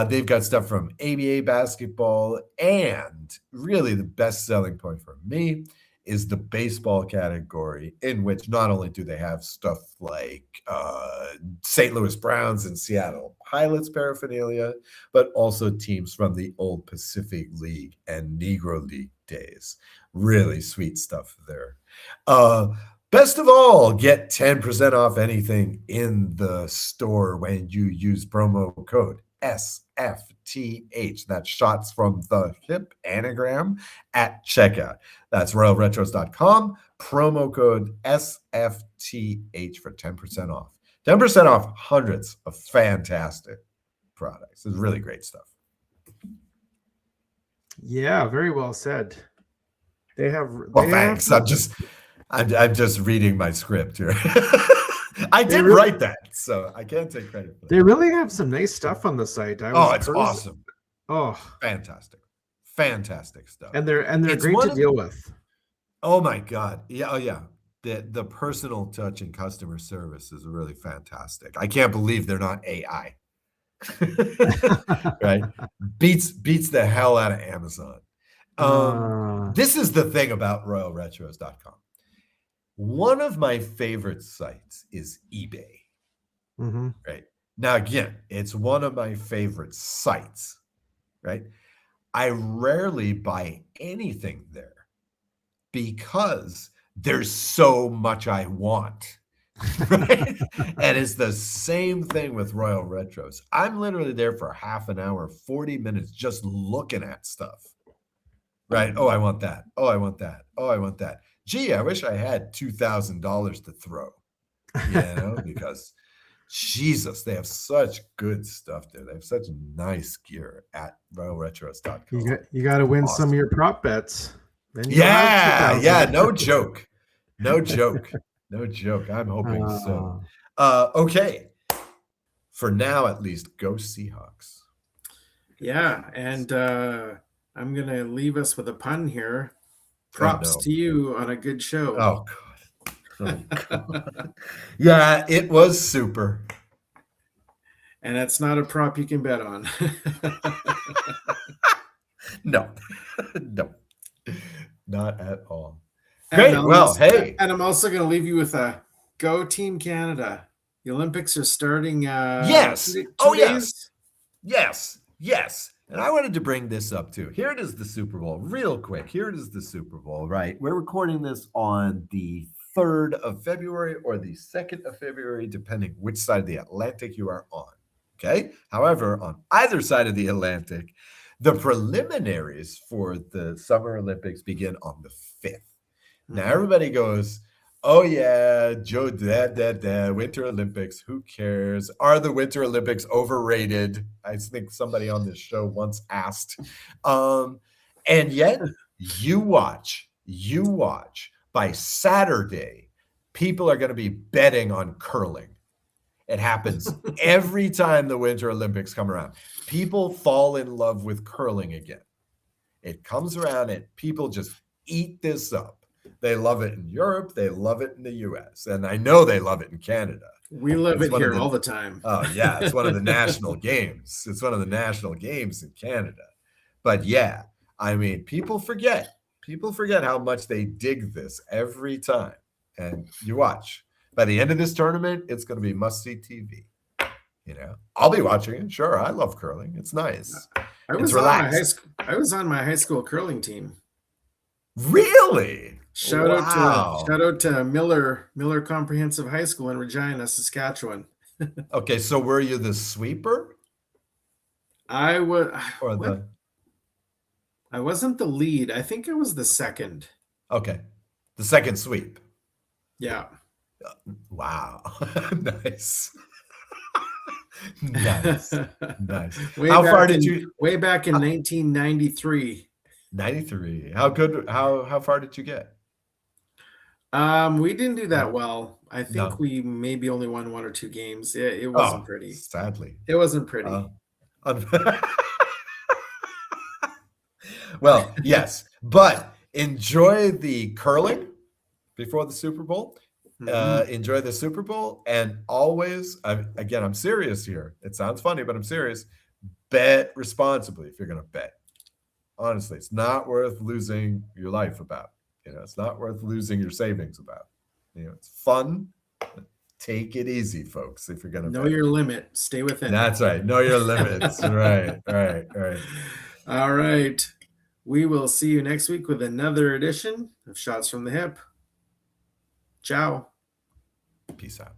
They've got stuff from ABA basketball, and really the best selling point for me is the baseball category, in which not only do they have stuff like St. Louis Browns and Seattle Pilots paraphernalia, but also teams from the old Pacific League and Negro League days. Really sweet stuff there. Best of all, get 10% off anything in the store when you use promo code SFTH. That's shots from the hip anagram at checkout. That's RoyalRetros.com. Promo code SFTH for 10% off. 10% off hundreds of fantastic products. It's really great stuff. Yeah, very well said. Thanks. I'm just reading my script here. I did write that. So I can't take credit for They that. really have some nice stuff on the site. Oh, it's awesome. Oh, Fantastic stuff. and they're It's great one to of deal with. Oh my God. Yeah, oh yeah. The personal touch and customer service is really fantastic. I can't believe they're not AI. Right? Beats the hell out of Amazon. This is the thing about royalretros.com. One of my favorite sites is eBay. Mhm. Right? Now, again, it's one of my favorite sites, right? I rarely buy anything there because there's so much I want. Right? And it's the same thing with Royal Retros. I'm literally there for half an hour, 40 minutes just looking at stuff. Right? Oh, I want that. Oh, I want that. Oh, I want that. Gee, I wish I had $2,000 to throw. Because Jesus, they have such good stuff there. They have such nice gear at royalretros.com. You got to win Awesome. some of your prop bets. Then you'll have Yeah, 2,000. no joke. No joke. No joke. I'm hoping so. Okay. For now, at least, go Seahawks. Yeah, and I'm going to leave us with a pun here. Props to you on a good show. Oh, God. Oh, God. Yeah, it was super. And that's not a prop you can bet on. No, not at all. Great. Well, hey. And I'm also going to leave you with a go Team Canada. The Olympics are starting. Yes. Two Yes. days? Yes. And I wanted to bring this up too. Here it is, the Super Bowl. Real quick. Here it is, the Super Bowl, right? We're recording this on the 3rd of February or the 2nd of February, depending which side of the Atlantic you are on. Okay. However, on either side of the Atlantic, the preliminaries for the Summer Olympics begin on the 5th. Now, everybody goes, oh, yeah, Winter Olympics. Who cares? Are the Winter Olympics overrated? I think somebody on this show once asked. And yet, you watch. By Saturday, people are going to be betting on curling. It happens every time the Winter Olympics come around. People fall in love with curling again. It comes around and people just eat this up. They love it in Europe. They love it in the U.S. And I know they love it in Canada. We love it here all the time. Oh, yeah. It's one of the national games. It's one of the national games in Canada. But yeah, I mean, people forget. People forget how much they dig this every time. And you watch. By the end of this tournament, it's going to be must-see TV. I'll be watching it. Sure, I love curling. It's nice. I was on my high school curling team. Really? Shout out to Miller Comprehensive High School in Regina, Saskatchewan. Okay, so were you the sweeper? I wasn't the lead. I think I was the second. Okay, the second sweep. Yeah. Wow. Nice. Nice. Way back in 1993. 93. How good? How far did you get? We didn't do that well. I think we maybe only won 1 or 2 games. It wasn't pretty. Sadly, it wasn't pretty. Well, yes, but enjoy the curling before the Super Bowl. Enjoy the Super Bowl, and always, I'm serious here. It sounds funny, but I'm serious. Bet responsibly if you're going to bet. Honestly, it's not worth losing your life about. It's not worth losing your savings about. It's fun. Take it easy, folks. If you're going to know your limit, stay within. That's right. Know your limits. Right. All right. We will see you next week with another edition of Shots from the Hip. Ciao. Peace out.